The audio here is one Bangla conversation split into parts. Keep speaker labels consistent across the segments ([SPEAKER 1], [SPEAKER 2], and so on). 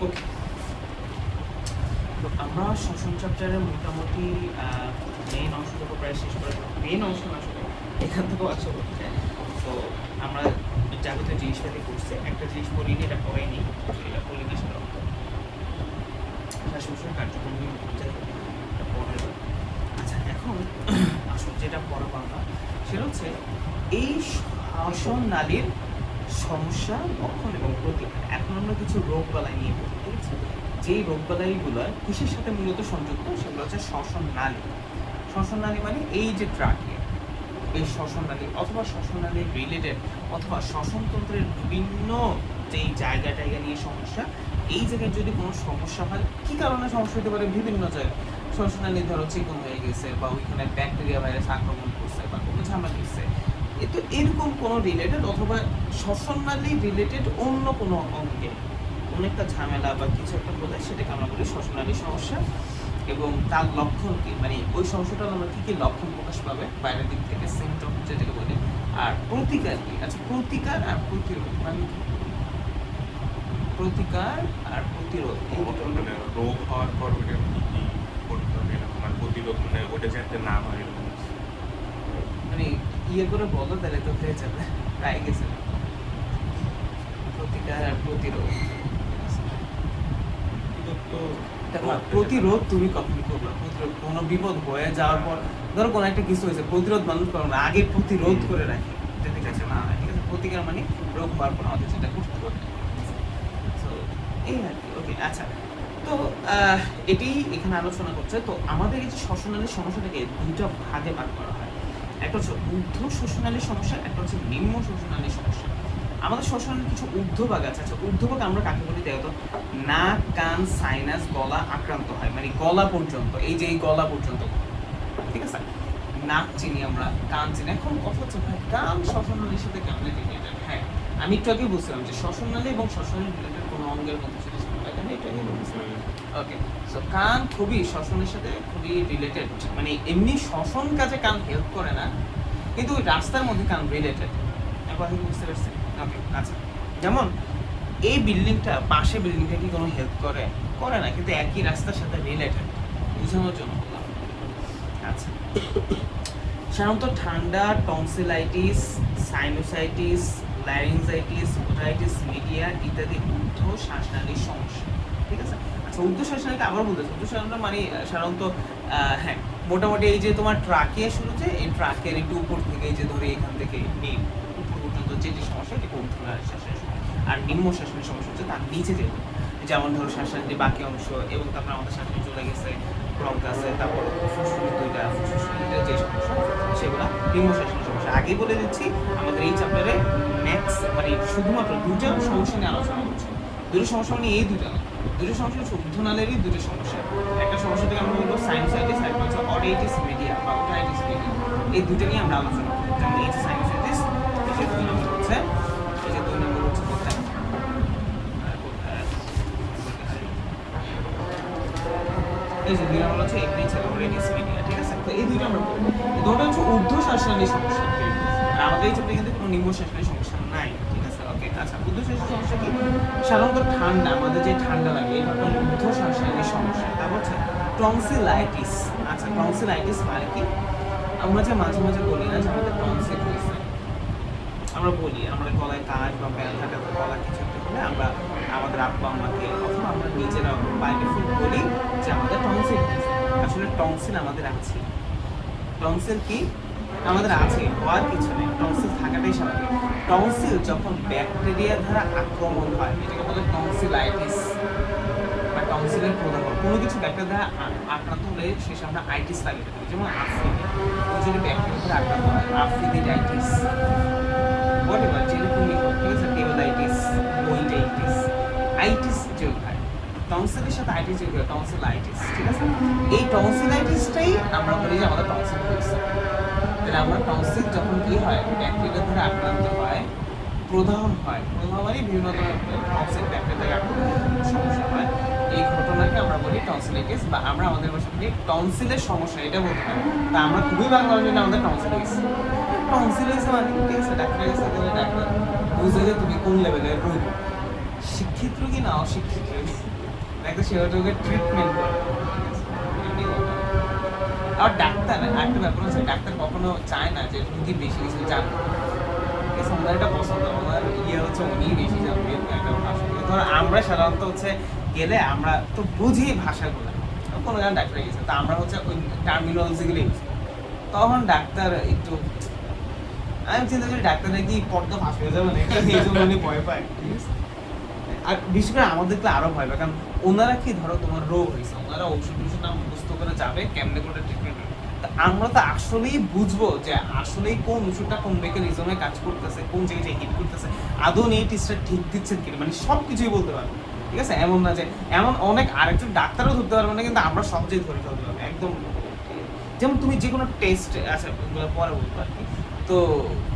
[SPEAKER 1] ওকে, তো আমরা শ্বসন চ্যাপ্টারের মোটামুটি মেইন অংশটুকু প্রায় শেষ করে মেইন অংশ না আসলে এখান থেকেও আছে বলতে। তো আমরা যাবতীয় জিনিসপাতি করছে, একটা জিনিস পড়িনি, এটা পড়াইনি, এটা পড়লে কি সেটা শ্বাস-প্রশ্বাসের কার্যক্রম এটা পড়ে। আচ্ছা, এখন আসলে যেটা পড়াবো আমরা সেটা হচ্ছে এই শ্বসন নালীর সমস্যা, লক্ষণ এবং প্রতিকার। এখন আমরা কিছু রোগ বালাই নিয়ে পড়ি, ঠিক আছে? যেই রোগ বালাইগুলো কিসের সাথে মূলত সংযুক্ত সেগুলো হচ্ছে শ্বসন নালী। শ্বসন নালী মানে এই যে ট্রাকিয়া, এই শ্বসন নালী অথবা শ্বসন নালীর রিলেটেড অথবা শ্বসনতন্ত্রের বিভিন্ন যেই জায়গা নিয়ে সমস্যা, এই জায়গায় যদি কোনো সমস্যা হয়, কী কারণে সমস্যা হতে পারে? বিভিন্ন জায়গায় শ্বসন নালী ধরো চিকন হয়ে গেছে, বা ওইখানে ব্যাকটেরিয়া ভাইরাস আক্রমণ করছে, বা কোনো ঝামেলা দিচ্ছে, তো এরকম কোনো রিলেটেড অথবা শ্বসন নালী রিলেটেড অন্য কোনো অঙ্গে অনেকটা ঝামেলা বা কিছু একটা হলে সেটাকে আমরা বলি শ্বসন নালীর সমস্যা। এবং তার লক্ষণ কি, মানে ওই সমস্যাটা আমরা কী কী লক্ষণ প্রকাশ পাবে বাইরের দিক থেকে, সিমটম যেটাকে বলি, আর প্রতিকার কি। আচ্ছা, প্রতিকার আর প্রতিরোধ মানে প্রতিকার আর প্রতিরোধ
[SPEAKER 2] মানে রোগ হওয়ার পর ওটা কি করতে হবে, মানে প্রতিরোধ মানে ওটা যাতে না হয়
[SPEAKER 1] মানে ইয়ে করে বলো তাহলে তো হয়ে যাবে, প্রায় গেছে। প্রতিকার আর প্রতিরোধ। প্রতিরোধ তুমি কখন করবে? প্রতিরোধ কোনো বিপদ হয়ে যাওয়ার পর, ধরো কোনো একটা কিছু হয়েছে, প্রতিরোধ মানুষ করো না, আগে প্রতিরোধ করে রাখে, যাতে কাছে না হয়, ঠিক আছে? প্রতিকার মানে রোগ হওয়ার পর আমাদের যেটা করতে হবে, তো এই আর কি। ওকে, আচ্ছা, তো এটি এখানে আলোচনা করছে। তো আমাদের এই যে শ্বসনালীর সমস্যাটাকে দুইটা ভাগে ভাগ করা হয়, একটা হচ্ছে ঊর্ধ্ব শ্বসনালীর সমস্যা, একটা হচ্ছে নিম্ন শ্বসনালীর সমস্যা। আমাদের শ্বসনের কিছু ঊর্ধ্বভাগ আছে। আচ্ছা, ঊর্ধ্বভাগ আমরা কাকে বলি দেখো তো? নাক, কান, সাইনাস, গলা আক্রান্ত হয়, মানে গলা পর্যন্ত, এই যে এই গলা পর্যন্ত, ঠিক আছে? নাক চিনি আমরা, কান চিনি। এখন কথা হচ্ছে ভাই, কান শ্বসনালীর সাথে কেমন রিলেটেড? হ্যাঁ, আমি একটু আগে বলছিলাম যে শ্বসনালী এবং শ্বসনের রিলেটেড কোনো অঙ্গের মধ্যে সেটা এখানে একটু আগে বলছিলাম। ওকে, সো কান খুবই শ্বসনের সাথে খুবই রিলেটেড, মানে এমনি শ্বসন কাজে কান হেল্প করে না, কিন্তু ওই রাস্তার মধ্যে কান রিলেটেড। এখন বুঝতে পারছি? ওকে, আচ্ছা, যেমন এই বিল্ডিংটা, পাশে বিল্ডিংটা কি কোনো হেল্প করে? করে না, কিন্তু একই রাস্তার সাথে রিলেটেড, বোঝানোর জন্য বললাম। আচ্ছা, সাধারণত ঠান্ডা, tonsillitis, sinusitis, laryngitis, otitis media ইত্যাদি ঊর্ধ্ব শ্বাসনালীর সমস্যা, ঠিক আছে? আচ্ছা, ঊর্ধ্ব শ্বাসনালীকে আবার বলতেছে, ঊর্ধ্ব শ্বাসনালী মানে সাধারণত হ্যাঁ, মোটামুটি এই যে তোমার ট্রাকিয়া শুরু, যে এই ট্রাকের একটু উপর থেকে, এই যে ধরে এখান থেকে এই উপর পর্যন্ত যে সমস্যা, এটা ঊর্ধ্ব শ্বাসনালীর সমস্যা। আর নিম্ন শ্বাসনালীর সমস্যা হচ্ছে তার নিচে যেগুলো, যেমন ধরো শ্বাসনালীর বাকি অংশ, এবং তারপরে আমাদের শ্বাসনালী চলে গেছে, ব্রঙ্কাসে, তারপর ফুসফুস দুইটা, ফুসফুসের যে সমস্যা সেগুলো নিম্ন শ্বাসনালীর সমস্যা। আগেই বলে দিচ্ছি, আমাদের এই চ্যাপ্টারে ম্যাক্স মানে শুধুমাত্র দুটো সমস্যা নিয়ে আলোচনা করছি। দুটো সমস্যা মানে এই দুটো না, দুটো সমস্যা হচ্ছে ঊর্ধ্বনালীরই দুটো সমস্যা। একটা সমস্যা থেকে আমরা বলবো সাইনোসাইটিস, আর একটা হচ্ছে অটাইটিস মিডিয়া বা ওটাইটিস মিডিয়া। এই দুটো নিয়ে আমরা আলোচনা করবো। যেমন এই যে সাইনোসাইটিস, এই যে 2 নম্বর হচ্ছে, এই যে 2 নম্বর হচ্ছে কোথায়, এই যে 2 নম্বর হচ্ছে অটাইটিস মিডিয়া, ঠিক আছে? তো এই দুটো আমরা বলবো, দুটো হচ্ছে ঊর্ধ্ব শ্বাসনালীর সমস্যা, আর আমাদের এই চ্যাপ্টারে কিন্তু কোনো নিম্ন শ্বাসনালীর সমস্যা নাই, ঠিক আছে? ওকে, আচ্ছা, ঊর্ধ্ব শ্বাসনালীর সমস্যা কি? সাধারণত ঠান্ডা, আমাদের যে ঠান্ডা লাগে, এটা একটা ঊর্ধ্ব শ্বাসনালীর সমস্যা। তারপর হচ্ছে টনসিলাইটিস। আচ্ছা, টনসিলাইটিস মানে কি? আমরা যে মাঝে মাঝে বলি না যে আমাদের টনসিল হয়েছে, আমরা বলি আমাদের গলায় কাজ বা ব্যথা, গলা কিছু একটা হলে আমরা আমাদের আব্বা আম্মাকে অথবা আমরা নিজেরা বাই ডিফল্ট বলি যে আমাদের টনসিল হয়েছে। আসলে টনসিল আমাদের আছে। টনসিল কি আমাদের আছে, হওয়ার কিছু নেই, টনসিল থাকাটাই স্বাভাবিক। টনসিল যখন ব্যাকটেরিয়া দ্বারা আক্রমণ হয়, এটাকে বলে টনসিলাইটিস বা টনসিলের প্রদাহ। কোনো কিছু ব্যাকটেরিয়া দ্বারা আক্রান্ত হলে শেষে আমরা আইটিস লাগিয়ে থাকি, যেমন আফ্রিদি, যদি ব্যাকটেরিয়া দ্বারা আক্রান্ত হয়, আফ্রিদিটাইটিস, হোয়াটএভার, যেরকমই হোক, ঠিক আছে? টেবলাইটিস, ওইটাইটিস, আইটিস যে হয়, টনসিলের সাথে আইটিস যোগ হয়, টনসিলাইটিস, ঠিক আছে? এই টনসিলাইটিসটাই আমরা বলি যে আমাদের টনসিল হয়েছে। তাহলে আমরা টনসিল যখন কি হয়, ব্যাকটেরিয়া দ্বারা আক্রান্ত হয়, প্রদাহন হয়, প্রদাহ মানে বিভিন্ন ধরনের টনসিল ব্যাকটেরিয়া দ্বারা আক্রান্ত সমস্যা হয়, এই ঘটনাকে আমরা বলি টনসিলাইটিস, বা আমরা আমাদের ভাষায় বলি টনসিলের সমস্যা, এটা বলতে পারি। তা আমরা খুবই বাংলা বলি না আমাদের টনসিল হয়েছে, টনসিল হয়েছে মানে ঠিক আছে, ডাক্তারের কাছে গেলে ডাক্তার বুঝে যে তুমি কোন লেভেলের রোগ, শিক্ষিত রোগী না অশিক্ষিত রোগী। একটা সে ওটাকে ট্রিটমেন্ট করে। আর ডাক্তার একটা ব্যাপার হচ্ছে ডাক্তার কখনো চায় না যে রুগী বেশি কিছু জানবে, ঠিক আছে? ওনার এটা পছন্দ, ওনার ইয়ে হচ্ছে উনি বেশি জানবে একটা ভাষা। ধর আমরা সাধারণত হচ্ছে গেলে আমরা তো বুঝি ভাষাগুলো, কোনো জায়গায় ডাক্তার গেছে তো আমরা হচ্ছে ওই টার্মিনোলজিগুলো ইউজ করি, তখন ডাক্তার একটু আমি চিন্তা করি ডাক্তাররা কি পর্দা ফাঁস হয়ে যাবে না, এই জন্য উনি ভয় পায়, ঠিক আছে? আর বিশেষ করে আমাদেরকে আরো ভয় পায়, কারণ ওনারা কি ধরো তোমার রোগ হয়েছে, ওনারা ওষুধ টষুধ নাম মুখস্থ করে যাবে কেমনে করে ট্রিটমেন্ট হবে, আমরা তো আসলেই বুঝবো যে আসলেই কোন ওষুধটা কোন মেকানিজমে কাজ করতেছে, কোন জায়গায় হিট করতেছে, আদৌ এই টেস্টটা ঠিক দিচ্ছেন কিনা, মানে সব কিছুই বলতে পারবো, ঠিক আছে? এমন না যে এমন অনেক আরেকজন ডাক্তারও ধরতে পারবে না, কিন্তু আমরা সবচেয়ে ধরে ফেলতে পারবো একদম। যেমন তুমি যে কোনো টেস্ট আছে ওগুলো পরে বলবো আর কি, তো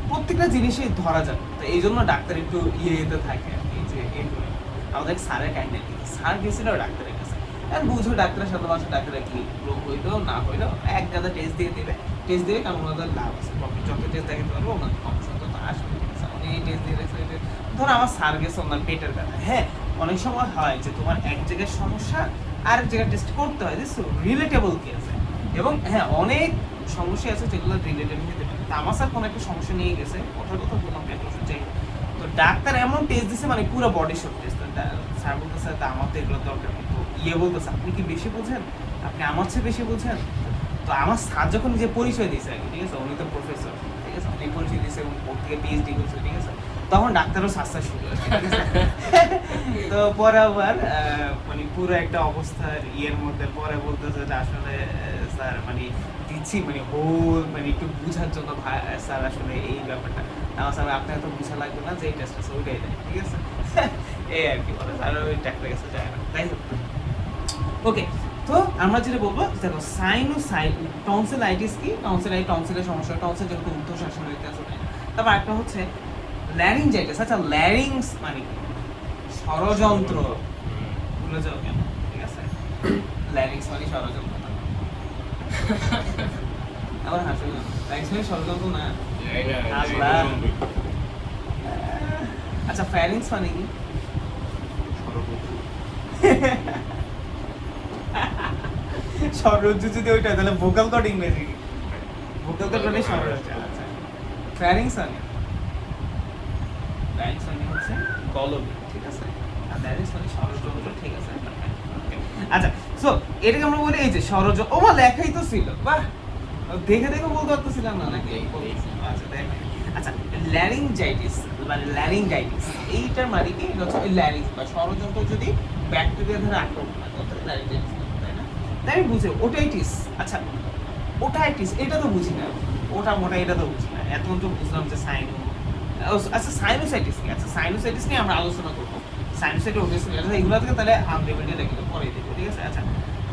[SPEAKER 1] প্রত্যেকটা জিনিসই ধরা যাবে, তো এই জন্য ডাক্তার একটু ইয়েতে থাকে আর কি, যে এইগুলো আমাদের স্যারের কাহিনী কি স্যার গেছিল ডাক্তারের কাছে, আর বুঝো ডাক্তারের সাথে মাসে ডাক্তারের কি রোগ হইলো না হইলো এক গাদা টেস্ট দিয়ে দেবে, টেস্ট দিলে কারণ ওনাদের লাভ আছে, প্রফিট যত টেস্ট দেখাতে পারবো ওনার কমিশন তো আসবে, ঠিক আছে? উনি এই টেস্ট দিয়ে রেখেছে, ধরো আমার স্যার গেছে ওনার পেটের ব্যথা, হ্যাঁ অনেক সময় হয় যে তোমার এক জায়গায় সমস্যা আরেক জায়গায় টেস্ট করতে হয়, রিলেটেবল কি আছে, এবং হ্যাঁ অনেক সমস্যা আছে যেগুলো রিলেটেড হতে পারে, তা আমার স্যার কোনো একটা সমস্যা নিয়ে গেছে, কথার কথা বললাম পেট ওষুধ চাই, তো ডাক্তার এমন টেস্ট দিছে মানে পুরো বডি সব টেস্ট, স্যার বলতেছে তা আমার তো এগুলো দরকার নেই, তো ইয়ে বলতেছে আপনি কি বেশি বোঝেন, আপনি আমার চেয়ে বেশি বোঝেন, তো আমার স্যার যখন নিজে পরিচয় দিয়েছে আর কি, ঠিক আছে? উনি তো প্রফেসর, ঠিক আছে? উনি পরিচয় দিয়েছে এবং ওর থেকে পিএইচডি করছে, ঠিক আছে? তখন ডাক্তারও শাস্তা শুরু হয়, ঠিক আছে? তো পরে আবার মানে পুরো একটা অবস্থার ইয়ের মধ্যে পরে বলতেছে যে আসলে স্যার মানে দিচ্ছি মানে হোল মানে একটু বুঝার জন্য স্যার আসলে এই ব্যাপারটা আমার স্যার আপনার তো বুঝা লাগবে না যে এই টেস্ট আছে ওইটাই দেয়, ঠিক আছে? এই আর কি বলে স্যার ওই ডাক্তার কাছে যায় না, তাই হোক। ওকে, তো আমরা যেটা বলবো দেখো টনসিলাইটিস কি, টনসিলের সমস্যা, টনসিল যেরকম উর্ধ্বশ্বাসের আছে, তারপর একটা হচ্ছে ল্যারিঞ্জাইটিস। আচ্ছা ল্যারিংস মানে কি? ষড়যন্ত্র, ভুলে যাও কেন, ঠিক আছে? ল্যারিংস মানে ষড়যন্ত্র, আবার হাসো না, ল্যারিংস মানে ষড়যন্ত্র না, আসলা। আচ্ছা ফ্যারিংস মানে কি? ষড়যন্ত্র যদি ওইটা তাহলে ভোকাল কর্ড ইংরেজি, ভোকাল কর্ড মানে ষড়যন্ত্র। আচ্ছা ফ্যারিংস মানে ফ্যারিংস মানে হচ্ছে গলবি, ঠিক আছে? আর ল্যারিংস মানে ষড়যন্ত্র, ঠিক আছে? আচ্ছা সো এটাকে আমরা বলি এই যে ষড়যন্ত্র, ও মা লেখাই তো ছিল, বাহ দেখে দেখে বলতে পারতেছিলাম না নাকি? আচ্ছা দেখ, আচ্ছা ল্যারিঞ্জাইটিস মানে ল্যারিঞ্জাইটিস এইটার মানে কি? এটা হচ্ছে ল্যারিংস বা ষড়যন্ত্র যদি ব্যাকটেরিয়া ধরে আক্রমণ করে তাহলে ল্যারিঞ্জাইটিস, তাই না? তাই আমি বুঝি ওটাইটিস। আচ্ছা ওটাইটিস এটা তো বুঝি না, ওটা মোটা এটা তো বুঝি না, এখন তো বুঝলাম যে আচ্ছা সাইনোসাইটিস কি? আচ্ছা সাইনোসাইটিস নিয়ে আমরা আলোচনা করবো, সাইনোসাইটিস ওটিস এগুলো থেকে তাহলে আনলিমিটেড এগুলো পরে দেবো, ঠিক আছে? আচ্ছা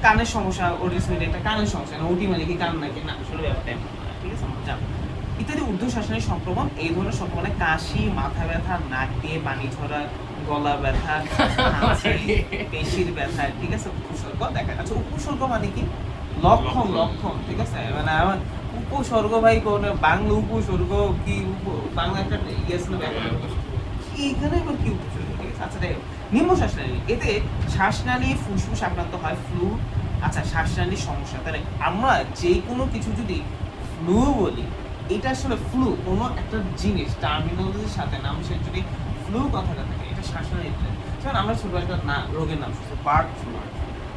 [SPEAKER 1] কানের সমস্যা, ওটিস মানে একটা কানের সমস্যা না, ওটি মানে কি কান নাকি না, আসলে ব্যাপারটা এমন না, ঠিক আছে? আমরা যাবো ইত্যাদি ঊর্ধ্বশ্বাসনের সংক্রমণ, এই ধরনের সংক্রমণে কাশি, মাথা ব্যথা, নাক দিয়ে পানি ঝরা, গলা ব্যথা, পেশির ব্যথা, ঠিক আছে? উপসর্গ দেখা। আচ্ছা উপসর্গ মানে কি? লক্ষণ, ঠিক আছে? মানে আমার উপসর্গ ভাই কোন বাংলা উপসর্গ কি বাংলা একটা ইয়ে ছিল ব্যাকরণ, এইখানে আবার কি উপসর্গ, ঠিক আছে? আচ্ছা দেখো নিম্ন শ্বাসনালী, এতে শ্বাসনালী ফুসফুস আক্রান্ত হয়, ফ্লু। আচ্ছা শ্বাসনালীর সমস্যা, তাহলে আমরা যে কোনো কিছু যদি ফ্লু বলি, এটা আসলে ফ্লু কোনো একটা জিনিস টার্মিনোলজির সাথে নাম সে যদি ফ্লু কথাটা থাকে, এটা শ্বাসনালী। যেমন আমরা ছোট একটা রোগের নাম শুনছি বার্ড ফ্লু,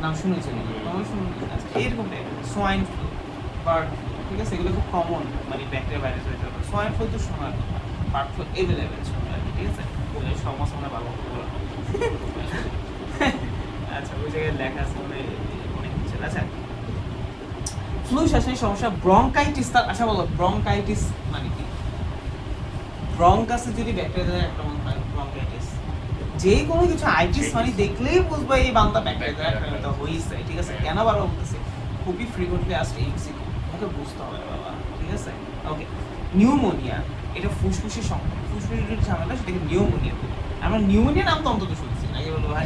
[SPEAKER 1] নাম শুনেছেন? তোমার শুনুন। আচ্ছা এরকম সোয়াইন ফ্লু, বার্ড ফ্লু, ঠিক আছে? এগুলো খুব কমন মানে ব্যাকটেরিয়া ভাইরাস হয়ে যাবে। সোয়াইন ফ্লু তো শোনার কথা, বার্ড ফ্লু এভেলেবেল শোনা, ঠিক আছে? ওই সমস্যা মানে ভালো করে আচ্ছা ওই জায়গায় লেখা আছে মানে অনেক কিছু। আচ্ছা ফ্লু শ্বাসের সমস্যা, ব্রঙ্কাইটিস। আচ্ছা বলো ব্রঙ্কাইটিস মানে কি? ব্রঙ্কাসে যদি ব্যাকটেরিয়া আক্রমণ হয় ব্রঙ্কাইটিস, যে কোনো কিছু আইটিস মানে দেখলেই বুঝবো এই বান্দা ব্যাকটেরিয়া আক্রান্ত হইছে, ঠিক আছে? কেন বারবার বলতেছি, খুবই ফ্রিকোয়েন্টলি আসছে এমসিকিউ, আমাকে বুঝতে হবে বাবা, ঠিক আছে? ওকে নিউমোনিয়া, এটা ফুসফুসের সংক্রমণ, ফুসফুসের ঝামেলা, সেটাকে নিউমোনিয়া বলি আমরা। নিউমোনিয়া নাম তো অন্তত শুনছি নাকি বলো ভাই?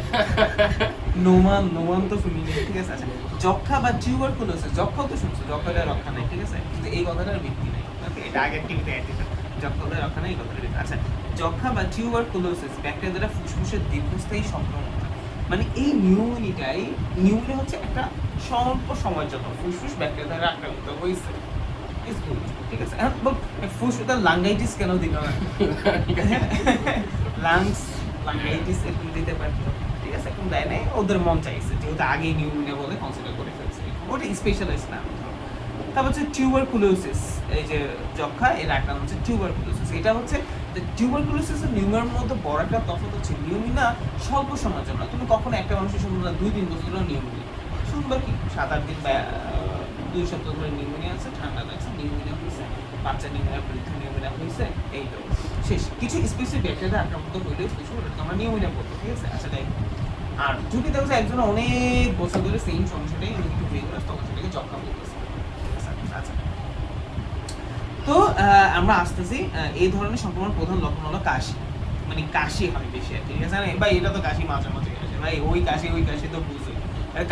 [SPEAKER 1] নোমান তো শুনিনি, ঠিক আছে? আচ্ছা যক্ষা বা টিউবারকুলোসিস, যক্ষাও তো শুনছো, যক্ষাটা রক্ষা নাই, ঠিক আছে? কিন্তু এই কথাটার ভিত্তি নাই, ওকে? এটা আগের টিভিতে অ্যাড দিত, যক্ষাটা রক্ষা নাই, এই কথাটা ভিত্তি। আচ্ছা যক্ষা বা টিউবারকুলোসিস ব্যাকটেরিয়া দ্বারা ফুসফুসের দীর্ঘস্থায়ী সংক্রমণ হয়। মানে এই নিউমোনিয়া হচ্ছে একটা স্বল্প সময়ের জন্য ফুসফুস ব্যাকটেরিয়া দ্বারা আক্রান্ত হয়েছে। It's good, ঠিক আছে? এখন বল ফুসফুসটা লাঙ্গাইটিস কেন দিল না? লাঙ্গাইটিস এরকম দিতে পারতো, ঠিক আছে? এখন দেয় নাই, ওদের মন চাইছে যেহেতু আগেই নিউমোনিয়া বলে কনসিডার করে ফেলছে, ওটা স্পেশালাইজ না। তারপর হচ্ছে টিউবারকুলোসিস, এই যে যক্ষা, এর একটা নাম হচ্ছে টিউবারকুলোসিস। এটা হচ্ছে টিউবারকুলোসিস আর নিউমোনিয়ার মধ্যে বড় একটা তফাৎ হচ্ছে নিউমোনিয়া স্বল্প সময়ের জন্য। তুমি কখনো একটা মানুষের শুনবে না 2-3 বছর ধরে নিউমোনিয়া, শুনবা কি 7-8 দিন বা 2 সপ্তাহ ধরে নিউমোনিয়া আছে, ঠান্ডা লাগছে, নিউমোনিয়া হয়েছে, বাচ্চা নিউমোনিয়া, বৃদ্ধ নিউমোনিয়া হয়েছে, এই তো শেষ। কিছু স্পেসিফিক ব্যাকটেরিয়া আক্রান্ত হইলেও স্পেশাল আমরা নিউমোনিয়া বলবো, ঠিক আছে? আচ্ছা তাই। আর যদি দেখো যে একজন অনেক বছর ধরে সেম সমস্যাটাই একটু হয়ে গেছে, তখন সেটাকে যক্ষা বলতেছে। আচ্ছা, তো আমরা আসতেছি, এই ধরনের সংক্রমণ প্রধান লক্ষণ হলো কাশি, মানে কাশি হয় বেশি আর কি, ঠিক আছে? ভাই এটা তো কাশি মাঝে মাঝে আসে ভাই, ওই কাশি তো বুঝোই,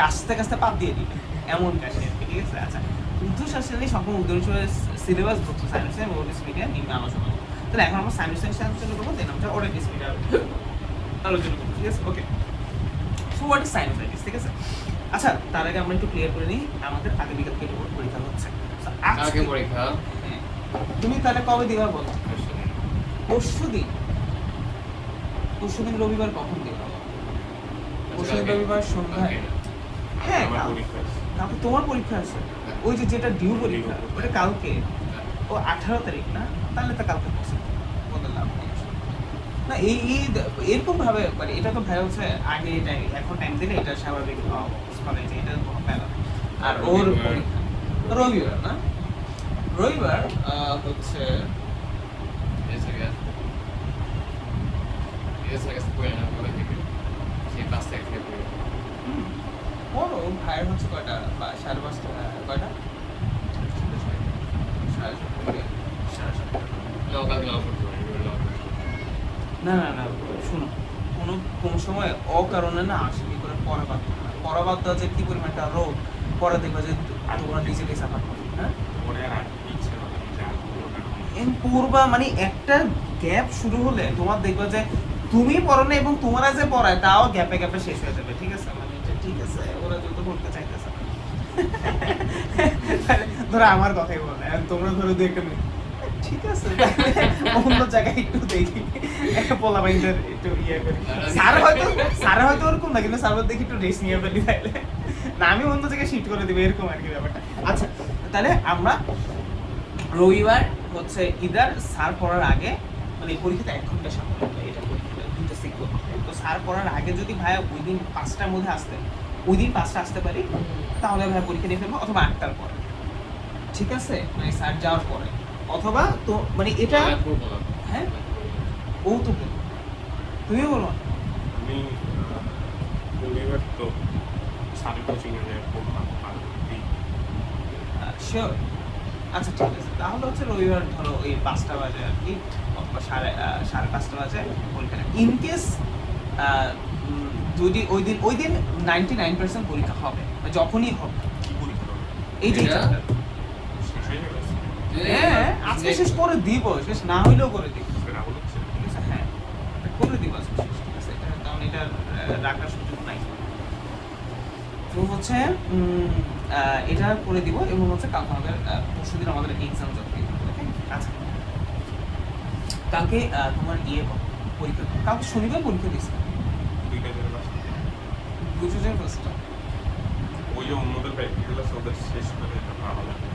[SPEAKER 1] কাশতে কাশতে পাত দিয়ে দিবে এমন কাশি আর কি, ঠিক আছে? আচ্ছা, ঊর্ধ্বশ্বাসের সংক্রমণ উদাহরণ সিলেবাস ভুক্ত সাইনোসাইটিস এবং ওটিস মিডিয়া নিম্নে আলোচনা করবো। তাহলে এখন আমরা সাইনোসাইটিস আলোচনা করবো, দেন আমরা ওটিস মিডিয়া আলোচনা করবো, ঠিক আছে? ওকে, সো হোয়াট ইজ সাইনোসাইটিস, ঠিক আছে? আচ্ছা, তার আগে আমরা একটু ক্লিয়ার করে নিই, আমাদের আগামীকাল কেটে পরীক্ষা হচ্ছে।
[SPEAKER 3] আজকে পরীক্ষা
[SPEAKER 1] তুমি তাহলে কবে দিবা বলো? পরশুদিন। পরশুদিন রবিবার কখন দিবা? পরশুদিন রবিবার সন্ধ্যায়। হ্যাঁ,
[SPEAKER 2] আমার পরীক্ষা আছে।
[SPEAKER 1] কালকে তোমার পরীক্ষা আছে? ওই যে যেটা ডিউ পরীক্ষা, ওটা কালকে। ও 18 তারিখ না? তাহলে তো কালকে পসিবল, বলে লাভ নেই। না এরকম ভাবে মানে এটা তো ভাই হচ্ছে আগে এটা এখন টাইম দিলে এটা স্বাভাবিক মানে যে এটা কোনো প্যারা নেই। আর ওর পরীক্ষা রবিবার না? রবিবার হচ্ছে বড় ভাইয়ের হচ্ছে কয়টা বা 5:30 কয়টা? 7:30 না শুনো, কোন সময় অকারণে না আসে কি করে পড়া বাদ দেওয়া যে কি পরিমাণটা রোগ পরে দেখবে যে তোমরা ডিজিটালি সাফার করো। হ্যাঁ,
[SPEAKER 2] পরে আর ইচ্ছে হবে না যে আর করবো না।
[SPEAKER 1] পূর্বা মানে একটা গ্যাপ শুরু হলে তোমার দেখবে যে তুমি পড়ো না এবং তোমারা যে পড়ায় তাও গ্যাপে গ্যাপে শেষ হয়ে যাবে, ঠিক আছে? মানে এটা ঠিক আছে, ওরা যত পড়তে চাইতেছে না। ধরো আমার কথাই বলে, তোমরা ধরো দু একটা মিনিট, ঠিক আছে অন্য জায়গায় একটু দেখি, একটা পোলা বাইন্ডার একটু ইয়ে করি, স্যার হয়তো ওরকম না, কিন্তু স্যার দেখি একটু রেস্ট নিয়ে ফেলি, তাইলে না আমি অন্য জায়গায় শিফট করে দিবো, এরকম আর কি ব্যাপারটা। আচ্ছা, তাহলে আমরা রবিবার হচ্ছে ইদার স্যার পড়ার আগে, মানে পরীক্ষাটা 1 ঘন্টা সামনে এটা পরীক্ষাটা 2টা সিকুয়েন্স, তো স্যার পড়ার আগে যদি ভাইয়া ওই দিন 5টার মধ্যে আসতে, ওই দিন 5টা আসতে পারি, তাহলে ভাইয়া পরীক্ষা নিয়ে ফেলবো, অথবা 8টার পরে, ঠিক আছে? মানে স্যার যাওয়ার পরে, অথবা তো মানে এটা হ্যাঁ ও তো বলবো, তুমিও বলো।
[SPEAKER 2] আমি রবিবার তো সাড়ে কোচিং এ পড়লাম আর
[SPEAKER 1] শিওর। আচ্ছা ঠিক আছে, তাহলে হচ্ছে রবিবার ধরো ওই 5টা বাজে আর কি, অথবা 5:30 বাজে পরীক্ষা। ইন কেস যদি ওই দিন 99% পরীক্ষা হবে, যখনই হবে
[SPEAKER 2] কি পরীক্ষা হবে?
[SPEAKER 1] এই যে
[SPEAKER 3] এটা?
[SPEAKER 2] শেষ হয়ে যাবে?
[SPEAKER 1] হ্যাঁ আজকে শেষ করে দিব, শেষ না হইলেও করে দিব,
[SPEAKER 2] সেটা হচ্ছে
[SPEAKER 1] ঠিক আছে? হ্যাঁ করে দিব আজকে শেষ, ঠিক আছে? কারণ এটা রাখার সুযোগ নাই। তো হচ্ছে এটা করে দিব, এবং হচ্ছে কালকে আমাদের পরশুদিন আমাদের এক্সাম যাবে। আচ্ছা, কালকে তোমার পরীক্ষা, কালকে শনিবার পরীক্ষা দিয়েছে,
[SPEAKER 2] 2টা জেলা বাসা।
[SPEAKER 1] বুঝেছেন ফার্স্ট?
[SPEAKER 2] ওই যে অন্যদের প্র্যাকটিক্যাল আছে ওদের শেষ করে এটা ভালো লাগে।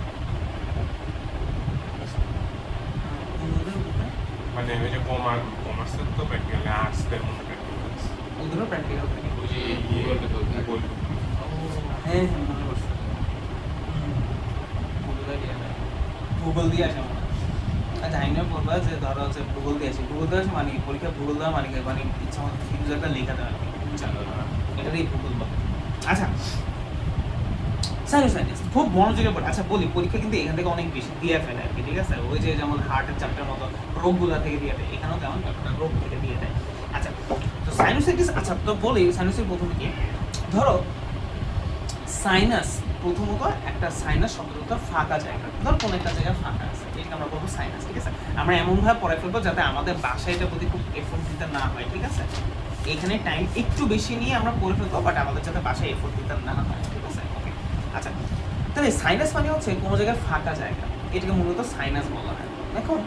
[SPEAKER 2] মানে ওই যে কমার্সের তো প্র্যাকটিক্যাল, আর্টসদের মধ্যে প্র্যাকটিক্যাল আছে।
[SPEAKER 1] ওদেরও প্র্যাকটিক্যাল থাকে।
[SPEAKER 2] ওই যে গুগল
[SPEAKER 1] হ্যাঁ মনে করছি, গুগল দিয়ে আসে মনে হয়। আচ্ছা আইনে বলবা যে ধরো হচ্ছে গুগল দিয়ে আসে, গুগল দিয়ে আসে মানে কি? পরীক্ষা গুগল দেওয়া মানে কি? মানে ইচ্ছা মতো কিছু একটা লেখা দেওয়া আর কি, এটারই গুগল বলে। আচ্ছা, সাইনোসাইটিস খুব মনোযোগে পড়ে। আচ্ছা বলি, পরীক্ষা কিন্তু এখান থেকে অনেক বেশি দিয়ে ফেলে আর কি, ঠিক আছে? ওই যে যেমন হার্টের চ্যাপ্টার মতো রোগগুলা থেকে দিয়ে দেয়, এখানেও তেমন ব্যাপারটা রোগ থেকে দিয়ে দেয়। আচ্ছা, তো সাইনোসাইটিস, আচ্ছা তো বলি সাইনোসের প্রথমে কি, ধরো সাইনাস, প্রথমত একটা সাইনাস শব্দটা ফাঁকা জায়গা, ধর কোনো একটা জায়গা ফাঁকা আছে, এটাকে আমরা বলবো সাইনাস, ঠিক আছে? আমরা এমনভাবে পড়ে ফেলবো যাতে আমাদের বাসায় এটার প্রতি খুব এফোর্ট দিতে না হয়, ঠিক আছে? এখানে টাইম একটু বেশি নিয়ে আমরা পড়ে ফেলবো, বাট আমাদের যাতে বাসায় এফোর্ট দিতে না হয়, ঠিক আছে? ওকে, আচ্ছা, তাহলে সাইনাস মানে হচ্ছে কোনো জায়গায় ফাঁকা জায়গা, এটাকে মূলত সাইনাস বলা হয়। এখন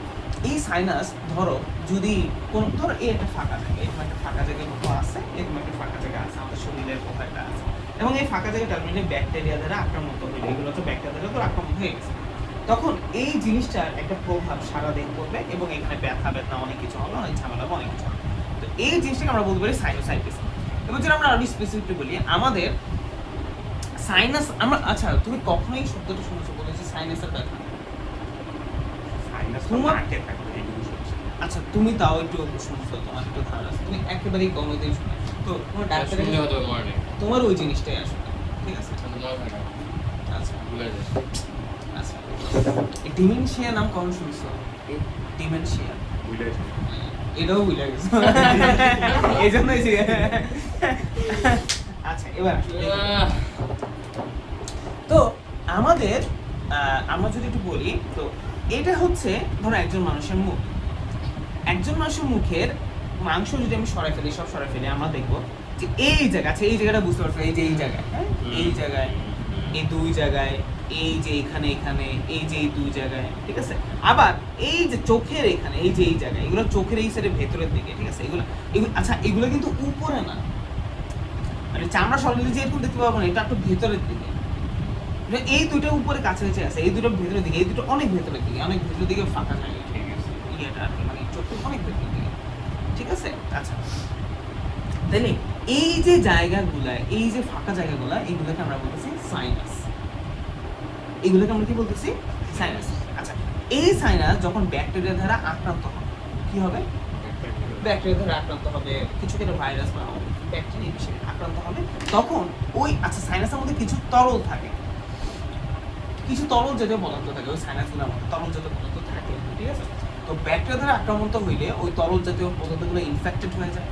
[SPEAKER 1] এই সাইনাস ধরো যদি কোন ধরো এই একটা ফাঁকা জায়গা, এরকম একটা ফাঁকা জায়গা কোথাও আছে, এরকম একটা ফাঁকা জায়গা আছে আমাদের শরীরের কোথাও একটা আছে, এবং এই ফাঁকা জায়গাটা মানে ব্যাকটেরিয়া দ্বারা আক্রান্ত হয়ে, এগুলো তো ব্যাকটেরিয়া দ্বারা আক্রান্ত হয়ে গেছে, তখন এই জিনিসটার একটা প্রভাব সারা দেহ করবে এবং এখানে ব্যথা ব্যথা অনেক কিছু হবে, অনেক ঝামেলা হবে, অনেক কিছু হবে। তো এই জিনিসটাকে আমরা বলতে পারি সাইনোসাইটিস। এবং যেটা আমরা আরো স্পেসিফিকলি বলি আমাদের সাইনাস, আমরা আচ্ছা তুমি কখনো এই শব্দটা শুনেছো বলেছি সাইনাসের ব্যথা?
[SPEAKER 2] সাইনাস
[SPEAKER 1] তোমার-
[SPEAKER 2] নাকে থাকে এইটুকু শুনছি।
[SPEAKER 1] আচ্ছা তুমি তাও একটু শুনছো, তোমার একটু ধারণা আছে, তুমি একেবারেই কোনোদিন শুনে তো তোমার ডাক্তারের
[SPEAKER 3] শুনলে হয়তো মনে নেই।
[SPEAKER 1] তোমার ওই জিনিসটাই আসবে, ঠিক আছে?
[SPEAKER 3] মনে থাকে না,
[SPEAKER 1] আচ্ছা
[SPEAKER 3] ভুলে যায়।
[SPEAKER 1] আচ্ছা, ডিমেনশিয়া নাম কখন শুনছো? ডিমেনশিয়া,
[SPEAKER 2] বুঝলে
[SPEAKER 1] এটাও ভুলে গেছো এই জন্যই আচ্ছা এবার আসো। তো আমাদের আমরা যদি একটু বলি, তো এটা হচ্ছে ধরো একজন মানুষের মুখ, একজন মানুষের মুখের মাংস যদি আমি সরাই ফেলি, সব সরাই ফেলি, আমরা দেখবো যে এই জায়গা আছে, এই জায়গাটা বুঝতে পারছো, এই যে এই জায়গায়, হ্যাঁ এই জায়গায়, এই দুই জায়গায়, এই যে এখানে এখানে, এই যে এই দুই জায়গায়, ঠিক আছে? আবার এই যে চোখের এখানে, এই যে এই জায়গায়, এগুলো চোখের এই সাইডে ভেতরের দিকে, ঠিক আছে? এগুলো আচ্ছা এগুলো কিন্তু উপরে না, মানে চামড়া সরালে যে এরকম দেখতে পাবো না, এটা একটু ভেতরের দিকে। এই দুটো উপরে কাছাকাছি আছে, এই দুটো ভেতরের দিকে, এই দুটো অনেক ভেতরের দিকে, অনেক ভেতরের দিকে ফাঁকা জায়গা, ঠিক আছে? ইয়েটা আর কি, মানে চোখের অনেক ভেতরের দিকে, ঠিক আছে? আচ্ছা, তাহলে এই যে জায়গাগুলা, এই যে ফাঁকা জায়গাগুলা, এইগুলোকে আমরা বলতেছি সাইনাস। এগুলোকে আমরা কি বলতেছি? সাইনাস। আচ্ছা, এই সাইনাস যখন ব্যাকটেরিয়া দ্বারা আক্রান্ত হবে, কি হবে? ব্যাকটেরিয়া দ্বারা আক্রান্ত হবে, কিছু কিছু ভাইরাস বা ব্যাকটেরিয়া হিসেবে আক্রান্ত হবে, তখন ওই আচ্ছা সাইনাসের মধ্যে কিছু তরল থাকে, কিছু তরল জাতীয় পদার্থ থাকে ওই সাইনাসগুলোর মধ্যে, তরল জাতীয় পদার্থ থাকে, ঠিক আছে? তো ব্যাকটেরিয়া দ্বারা আক্রান্ত হইলে ওই তরল জাতীয় পদার্থগুলো ইনফেক্টেড হয়ে যায়,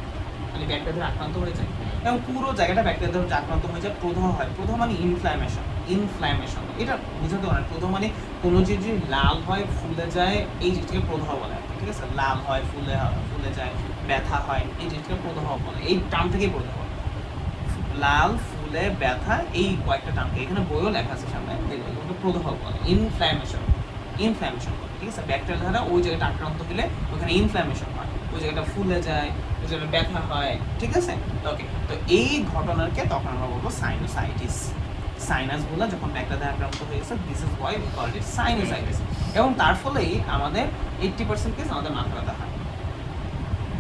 [SPEAKER 1] মানে ব্যাকটেরিয়া দ্বারা আক্রান্ত হয়ে যায়, এবং পুরো জায়গাটা ব্যাকটেরিয়া দ্বারা আক্রান্ত হয়ে যায়, প্রদাহ হয়। প্রদাহ মানে ইনফ্ল্যামেশন, ইনফ্ল্যামেশন এটা বুঝাতে পারেন। প্রদাহ মানে কোনো জিনিস যদি লাল হয়, ফুলে যায়, এই জিনিসটাকে প্রদাহ বলে, ঠিক আছে? লাল হয়, ফুলে যায়, ব্যথা হয়, এই জিনিসটাকে প্রদাহ বলে, এই টার্ম থেকেই প্রদাহ। লাল, ফুলে, ব্যথা, এই কয়েকটা টার্মকে এখানে বইও লেখা আছে সামনে, এগুলোকে প্রদাহ বলে, ইনফ্ল্যামেশন, ইনফ্ল্যামেশন বলে, ঠিক আছে? ব্যাকটেরিয়া দ্বারা ওই জায়গাটা আক্রান্ত হলে ওখানে ইনফ্ল্যামেশন হয়, ওই জায়গাটা ফুলে যায়, ওই জায়গাটা ব্যথা হয়, ঠিক আছে? ওকে, তো এই ঘটনাকে তখন আমরা বলবো সাইনোসাইটিস। সাইনাসগুলো যখন ব্যাকটেরিয়া দ্বারা আক্রান্ত হয়ে গেছে, this is why we call it sinusitis. এবং তার ফলেই আমাদের 80% কেস আমাদের মাথা ব্যথা হয়,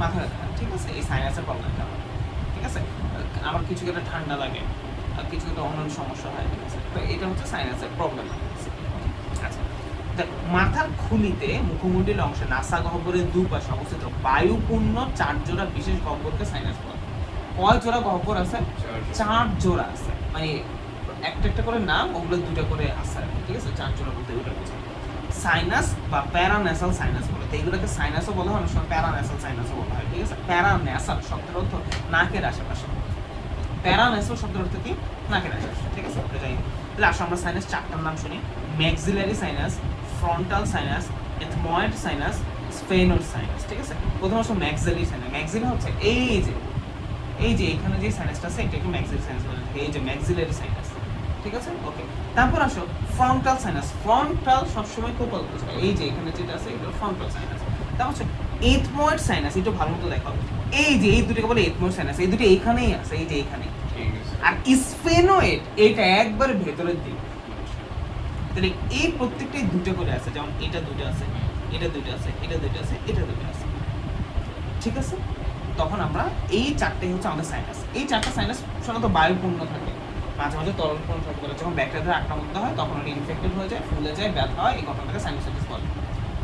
[SPEAKER 1] মাথা ব্যথা হয়, ঠিক আছে? এই সাইনাসের প্রবলেমটা হয়, ঠিক আছে? আমার কিছু একটা ঠান্ডা লাগে, আর কিছু একটা অন্যান্য সমস্যা হয়, ঠিক আছে? তো এটা হচ্ছে সাইনাসের প্রবলেম। আচ্ছা, দেখ, মাথার খুলিতে মুখমণ্ডলীর অংশে নাসা গহ্বরের দুপাশে অবস্থিত বায়ুপূর্ণ 4 জোড়া বিশেষ গহ্বরকে সাইনাস বলে। কয় জোড়া গহ্বর আছে? 4 জোড়া আছে, মানে একটা একটা করে নাম, ওগুলো 2টা করে আছে, ঠিক আছে? 4 জোড়া বলতে ওটা বোঝায় সাইনাস বা প্যারান্যাসাল সাইনাস বলে। তো এগুলোকে সাইনাসও বলা হয়, অনেক সময় প্যারান্যাসাল সাইনাসও বলা হয়, ঠিক আছে? প্যারান্যাসাল শব্দের অর্থ নাকের আশেপাশে, প্যারান্যাসাল শব্দের অর্থ কি? নাকের আশেপাশে, ঠিক আছে? ওটা যাই হোক। তাহলে আসো আমরা সাইনাস 4টার নাম শুনি। Maxillary sinus, frontal sinus, ethmoid sinus, sphenoid sinus, ঠিক আছে? প্রথম আসো ম্যাক্সিলারি সাইনাস। ম্যাক্সিলা হচ্ছে এই যে এখানে যে সাইনাসটা আছে এটাকে ম্যাক্সিলারি সাইনাস বলে, এই যে ম্যাক্সিলারি সাইনাস, ঠিক আছে? ওকে, তারপর আসো ফ্রন্টাল সাইনাস। ফ্রন্টাল সবসময় কোপাল বোঝায়, এই যে এখানে যেটা আছে এটা ফ্রন্টাল সাইনাস। তারপর হচ্ছে এথময়েড সাইনাস, এটা ভালো মতো দেখো, এই যে এই দুটোকে বলে এথময়েড সাইনাস, এই দুটো এইখানেই আছে, এই যে এইখানে।
[SPEAKER 3] ঠিক আছে।
[SPEAKER 1] আর স্ফেনোয়েড এটা একবার ভেতরের দিকে। তাহলে এই প্রত্যেকটাই দুটো করে আছে, যেমন এটা দুটো আছে, এটা দুটো আছে, এটা দুটো আছে, এটা দুটো আছে, ঠিক আছে? তখন আমরা এই 4টাই হচ্ছে আমাদের সাইনাস। এই 4টা সাইনাস সাধারণত বায়ুপূর্ণ থাকে, মাঝে মাঝে তরলপূর্ণ থাকতে পারে। যখন ব্যাকটেরিয়া আক্রান্ত হয় তখন ওটা ইনফেক্টেড হয়ে যায়, ফুলে যায়, ব্যথা হয়, এই ঘটনাটাকে সাইনোসাইটিস বলে।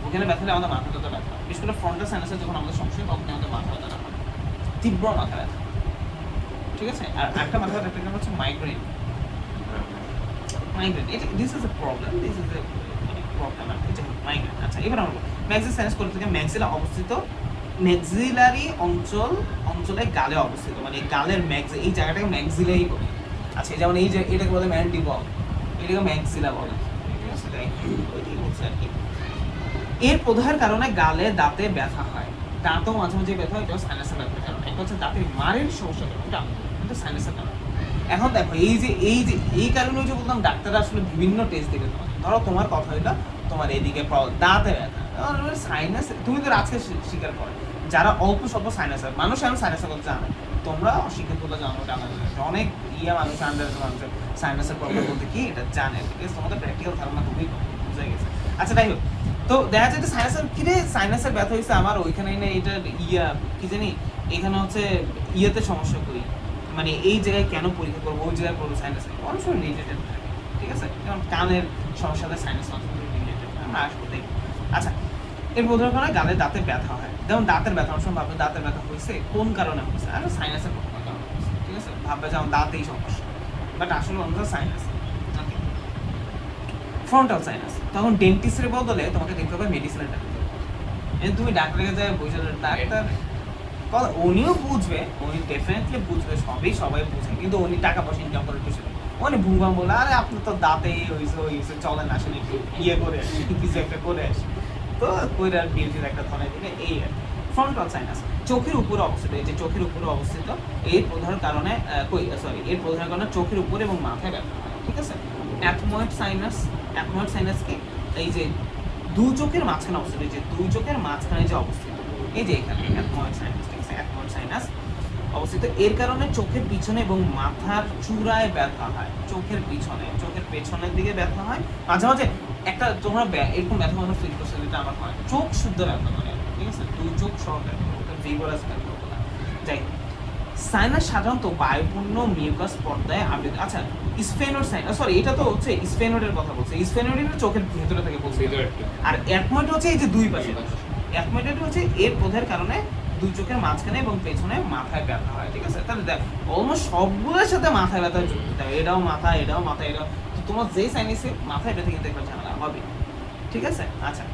[SPEAKER 1] ওখানে ব্যথা হলে আমাদের মাথা ব্যথা হয়, বিশেষ করে ফ্রন্টাল সাইনাসে যখন আমাদের সমস্যা হয় তখন আমাদের মাথা ব্যথা হয়, তীব্র মাথা ব্যথা, ঠিক আছে? আর একটা মাথা ব্যথা হচ্ছে মাইগ্রেন। মাইগ্রেন এটা this is a problem, this is a problem, এটা মাইগ্রেন। আচ্ছা, এবার আমরা ম্যাক্সিলারি সাইনাস কোন থেকে? ম্যাক্সিলা অবস্থিত, ম্যাক্সিলারি অঞ্চলে গালে অবস্থিত, মানে গালের এই জায়গাটাকে ম্যাক্সিলাই বলে। আচ্ছা, যেমন এই যে এটাকে বলে ম্যান্ডিবল, এটাকে ম্যাক্সিলা বলে, ঠিক আছে? ওইটাই বলছে আর কি। এর প্রদাহের কারণে গালে দাঁতে ব্যথা হয়, দাঁতও মাঝে মাঝে ব্যথা হয়, এটাও সাইনাসের ব্যথার কারণ। একটা হচ্ছে দাঁতের মাড়ের সমস্যা কারণ, এটা কিন্তু সাইনাসের কারণ। এখন দেখো এই কারণে যে বললাম ডাক্তাররা আসলে বিভিন্ন টেস্ট দিবে তোমার। ধরো তোমার কথা হইলো তোমার এদিকে দাঁতে ব্যথা, সাইনাস, তুমি তো আজকে স্বীকার করো যারা অল্প স্বল্প সাইনাসের মানুষ এখন সাইনাসের কথা জানে, তোমরা অশিক্ষিত বলে জানো, অনেক মানুষ আন্ডারের মানুষের সাইনাসের প্রবলেম বলতে কি এটা জানে, ঠিক আছে? তোমাদের প্র্যাকটিক্যাল ধারণা খুবই কম, বুঝে গেছে। আচ্ছা তাই হোক, তো দেখা যায় যে সাইনাসের ব্যথা হয়েছে আমার ওইখানে না, এটা কি জানি এখানে হচ্ছে ইয়েতে সমস্যা করি, মানে এই জায়গায় কেন পরীক্ষা করবো, ওই জায়গায় করবো সাইনাস, অনেক সময় রিলেটেড থাকে, ঠিক আছে? যেমন কানের সমস্যাতে সাইনাস রিলেটেড, আমরা আসবো দেখি। আচ্ছা, এর প্রধান কারণে গালের দাঁতের ব্যথা হয়, যেমন দাঁতের ব্যথা, অনেক সময় ভাববে দাঁতের ব্যথা হয়েছে কোন কারণে হয়েছে, আর সাইনাসের কোনো কারণে হয়েছে, ঠিক আছে? ভাববে যেমন দাঁতেই সমস্যা, বাট আসলে অন্য সাইনাস। ফ্রন্টাল সাইনাস, তখন ডেন্টিস্টের বদলে তোমাকে দেখতে হবে মেডিসিনের ডাক্তার। তুমি ডাক্তারের কাছে বসে ডাক্তার উনিও বুঝবে, উনি ডেফিনেটলি বুঝবে, সবাই বুঝে, কিন্তু উনি টাকা পয়সা ইনকাম করে বসে, উনি ভুমভাম বলে আরে আপনি তো দাঁতে হয়েছে চলেন আসলে একটু করে আসি, কিছু একটা করে আসি, তো কইরার বিউটির একটা ধরনের দিকে এই ফ্রন্টাল সাইনাস চোখের উপরে অবস্থিত, এই যে চোখের উপরে অবস্থিত, এর প্রধান কারণে এর প্রধান কারণে চোখের উপরে এবং মাথায় ব্যথা হয়, ঠিক আছে? অ্যাথময়েড সাইনাস কি, এই যে দুই চোখের মাঝখানে অবস্থিত, এই যে দুই চোখের মাঝখানে যে অবস্থিত, এই যে এখানে অ্যাথময়েড সাইনাস, ঠিক আছে? অ্যাথময়েড সাইনাস অবস্থিত, এর কারণে চোখের পিছনে এবং মাথার চূড়ায় ব্যথা হয়, চোখের পেছনের দিকে ব্যথা হয়, মাঝে মাঝে একটা তোমরা এরকম ব্যথা মনে ফিল করছো, যেটা আমার হয় চোখ শুদ্ধ ব্যথা মানে, ঠিক আছে? দুই চোখ সহ ব্যথা, ওটা ভিগোরাস ব্যথা বলা যাই। সাইনাস সাধারণত বায়ুপূর্ণ মিউকাস পর্দায় আবৃত। আচ্ছা, স্ফেনোড সাইনাস, সরি এটা তো হচ্ছে স্ফেনোডের কথা বলছে, স্ফেনোডের চোখের ভেতরে থাকে বলছে, আর অ্যাথময়েড হচ্ছে এই যে দুই পাশে, অ্যাথময়েড হচ্ছে এর প্রধান কারণে দুই চোখের মাঝখানে এবং পেছনে মাথায় ব্যথা হয়, ঠিক আছে? তাহলে দেখ অলমোস্ট সবগুলোর সাথে মাথায় ব্যথা যুক্ত, এটাও মাথা, এটাও তো তোমার যেই সাইনাসে মাথায় ব্যথা কিন্তু একটা ঝামেলা হবে, ঠিক আছে? আচ্ছা,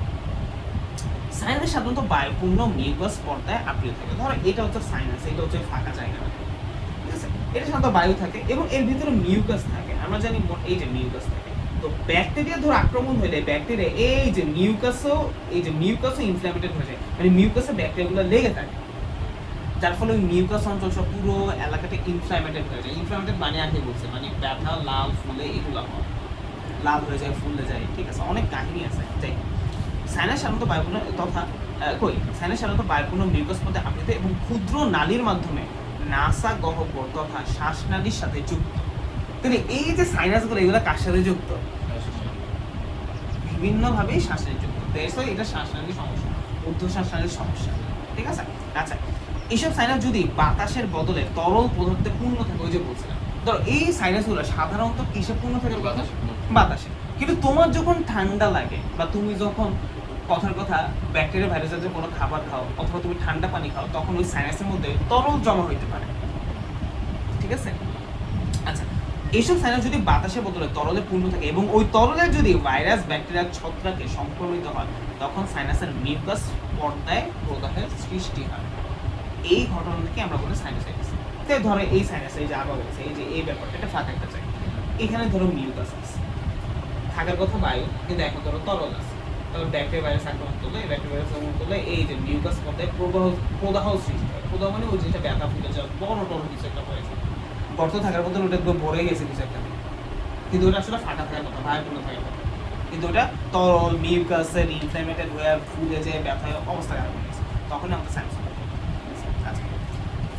[SPEAKER 1] সাইনাস সাধারণত বায়ুপূর্ণ মিউকাস পর্দায় আবৃত থাকে। ধরো এটা হচ্ছে সাইনাস, এটা হচ্ছে ফাঁকা জায়গা, ঠিক আছে? এটা সাধারণত বায়ু থাকে এবং এর ভিতরে মিউকাস থাকে, আমরা জানি এই যে মিউকাস থাকে। তো ব্যাকটেরিয়া ধর আক্রমণ হলে ব্যাকটেরিয়া এই যে মিউকাসও ইনফ্ল্যামেটেড হয়ে যায়, মানে মিউকাসে ব্যাকটেরিয়াগুলো লেগে থাকে, যার ফলে ওই মিউকাস অঞ্চল সব পুরো এলাকাটা ইনফ্ল্যামেটেড হয়ে যায়। ইনফ্ল্যামেটেড মানে আগে বলছে মানে ব্যথা, লাল, ফুলে, এগুলো হয়, লাল হয়ে যায়, ফুলে যায়, ঠিক আছে? অনেক কাহিনী আছে। যাই, সাইনাস সাধারণত বায়ুপূর্ণ মিউকাস পর্দায় আবৃত এবং ক্ষুদ্র নালীর মাধ্যমে নাসা গহ্বর তথা শ্বাসনালীর সাথে যুক্ত। তাহলে এই যে সাইনাসগুলো এগুলো কার সাথে যুক্ত? বিভিন্নভাবেই শ্বাসনালী যুক্ত, এটা শ্বাসনালীর সমস্যা, ঊর্ধ্ব শ্বাসনালীর সমস্যা, ঠিক আছে? আচ্ছা, এইসব সাইনাস যদি বাতাসের বদলে তরল পদার্থে পূর্ণ থাকে, ওই যে বলছিলাম, ধরো এই সাইনাসগুলো সাধারণত কিসে পূর্ণ থাকে? বাতাসে। কিন্তু তোমার যখন ঠান্ডা লাগে বা তুমি যখন কথার কথা ব্যাকটেরিয়া ভাইরাস জাতীয় কোনো খাবার খাও অথবা তুমি ঠান্ডা পানি খাও, তখন ওই সাইনাসের মধ্যে তরল জমা হইতে পারে, ঠিক আছে? আচ্ছা, এইসব সাইনাস যদি বাতাসের বদলে তরলে পূর্ণ থাকে এবং ওই তরলে যদি ভাইরাস, ব্যাকটেরিয়া, ছত্রাকে সংক্রমিত হয়, তখন সাইনাসের মিউকাস পর্দায় প্রদাহের সৃষ্টি হয়। এই ঘটনাকে আমরা বলি সাইনাসাইটিস। তাই ধরো এই সাইনাস, এই যে আবার বলছে, এই যে এই ব্যাপারটা, এটা ফাঁকা একটা জায়গা, এখানে ধরো মিউকাস আছে, থাকার কথা বায়ু, কিন্তু এখন ধরো তরল আছে, তবে ব্যাকটেরিয়া ভাইরাস আক্রমণ করলে, এই যে মিউকাস পর্দায় প্রদাহ সৃষ্টি হয়। প্রদাহ মানে ওই যেটা ব্যথা ফুলে যাওয়া, বড় কিছু একটা হয়েছে, গর্ত থাকার মধ্যে ওটা একদম ভরে গেছে কিছু একটা, কিন্তু ওটা আসলে ফাঁকা থাকার কথা, বায়ুপূর্ণ থাকার কথা, কিন্তু ওটা তরল মিউকাসের ইনফ্ল্যামেটেড হয়ে ফুলে যে ব্যথা অবস্থা খারাপ হয়ে গেছে, তখন আমাদের সাইনাস।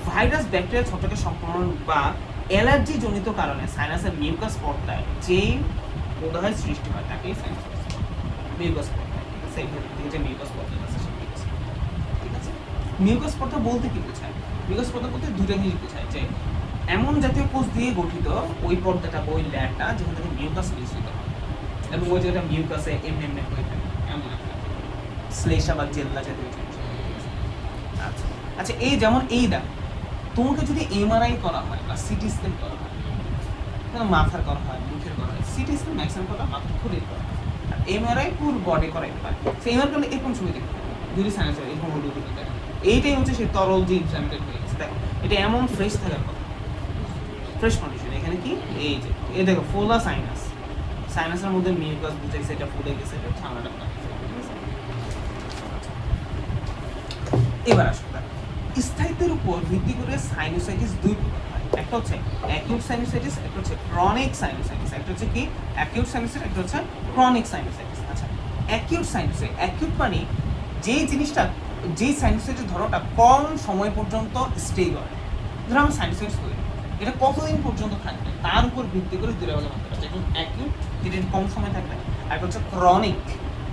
[SPEAKER 1] ভাইরাস, ব্যাকটেরিয়া, ছত্রাকের সংক্রমণ বা অ্যালার্জি জনিত কারণে সাইনাসের মিউকাস পর্দায় যেই প্রদাহের সৃষ্টি হয় তাকেই সাইনাস মিউকাস পর্দা, ঠিক আছে? এই যে মিউকাস পর্দা আছে, ঠিক আছে? মিউকাস পর্দা বলতে কি বোঝায়? মিউকাস পর্দা বলতে দুটো জিনিস বোঝায়, যে এমন জাতীয় কোষ দিয়ে গঠিত ওই পর্দাটা, ওই লেয়ারটা যেখান থেকে মিউকাস মিশ্রিত হয় এবং ওই জায়গাটা মিউকাসে এমনি হয়ে থাকে, এমন একটা শ্লেষা বা জেল্লা জাতীয় জিনিস। আচ্ছা, এই যেমন এই দা তোমাকে যদি এমআরআই করা হয় বা সিটি স্ক্যান করা হয়, মাথার করা হয়, মুখের করা হয়, সিটি স্ক্যান ম্যাক্সিমাম করা মাথার খুঁড়ির করা হয়, আর এমআরআই পুরো বডি করাইতে পারে। সেই এমআরআই করলে এরকম ছবি দেখতে পাবে, যদি সাইনাস হয় এরকম হলুদ হলুদ দেখে, এইটাই হচ্ছে সেই তরল যে ইনফ্ল্যামেটেড হয়ে গেছে। দেখো এটা এমন ফ্রেশ থাকার কথা, ফ্রেশ কন্ডিশন। এখানে কি এই যে এই দেখো ফোলা সাইনাসের মধ্যে মিউকাস বুঝাইছে, এটা ফুলে গেছে, এটা ঠান্ডাটা। এবার আসো স্থায়িত্বের উপর ভিত্তি করে সাইনোসাইটিস দুই প্রকার হয়, একটা হচ্ছে অ্যাকিউট সাইনোসাইটিস, একটা হচ্ছে ক্রনিক সাইনোসাইটিস। একটা হচ্ছে কি অ্যাকিউট সাইনোসাইটিস, একটা হচ্ছে ক্রনিক সাইনোসাইটিস। আচ্ছা, অ্যাকিউট সাইনোসাইটিস, অ্যাকিউট মানে যেই জিনিসটা, যেই সাইনোসাইটিস ধরোটা কম সময় পর্যন্ত স্টে করে। ধরো আমার সাইনোসাইটিস হয়ে এটা কতদিন পর্যন্ত থাকবে তার উপর ভিত্তি করে দুটো ভাগে ভাগ করা যায়। একদম অ্যাকিউট, যেটা কম সময় থাকবে, আর একটা হচ্ছে ক্রনিক।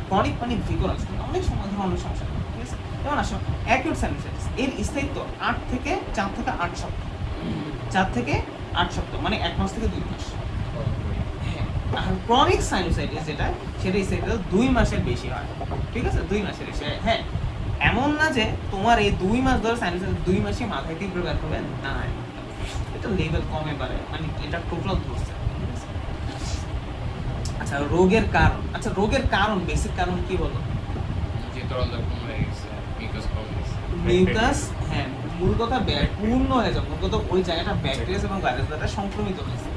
[SPEAKER 1] ক্রনিক মানে ভিগোরাস, অনেক সময় ধরো অনেক সমস্যা, ঠিক আছে? যেমন আসো অ্যাকিউট সাইনোসাইটিস, এর স্থায়িত্ব 4 থেকে 8 সপ্তাহ, 4 থেকে 8 সপ্তাহ মানে 1 মাস থেকে 2 মাস। হ্যাঁ, আর ক্রনিক সাইনোসাইটিস যেটা, সেটা স্থায়িত্ব 2 মাসের বেশি হয়, ঠিক আছে? 2 মাসের বেশি। হ্যাঁ, এমন না যে তোমার এই 2 মাস ধরে সাইনোসাইটিস 2 মাসে মাথায় তীব্র ব্যথা হবে, না, এটা লেভেল কমে পারে, মানে এটা টোটাল ধরছে। আচ্ছা, রোগের কারণ, আচ্ছা রোগের কারণ, বেসিক কারণ কি বলো?
[SPEAKER 3] যে তরলতা কম হয়ে গেছে, মিউকাস কম গেছে।
[SPEAKER 1] মিউকাস, হ্যাঁ, মূল কথা পূর্ণ হয়ে যাবে, মূল কথা ওই জায়গাটা ব্যাকটেরিয়া এবং ভাইরাস দ্বারা সংক্রমিত হয়েছে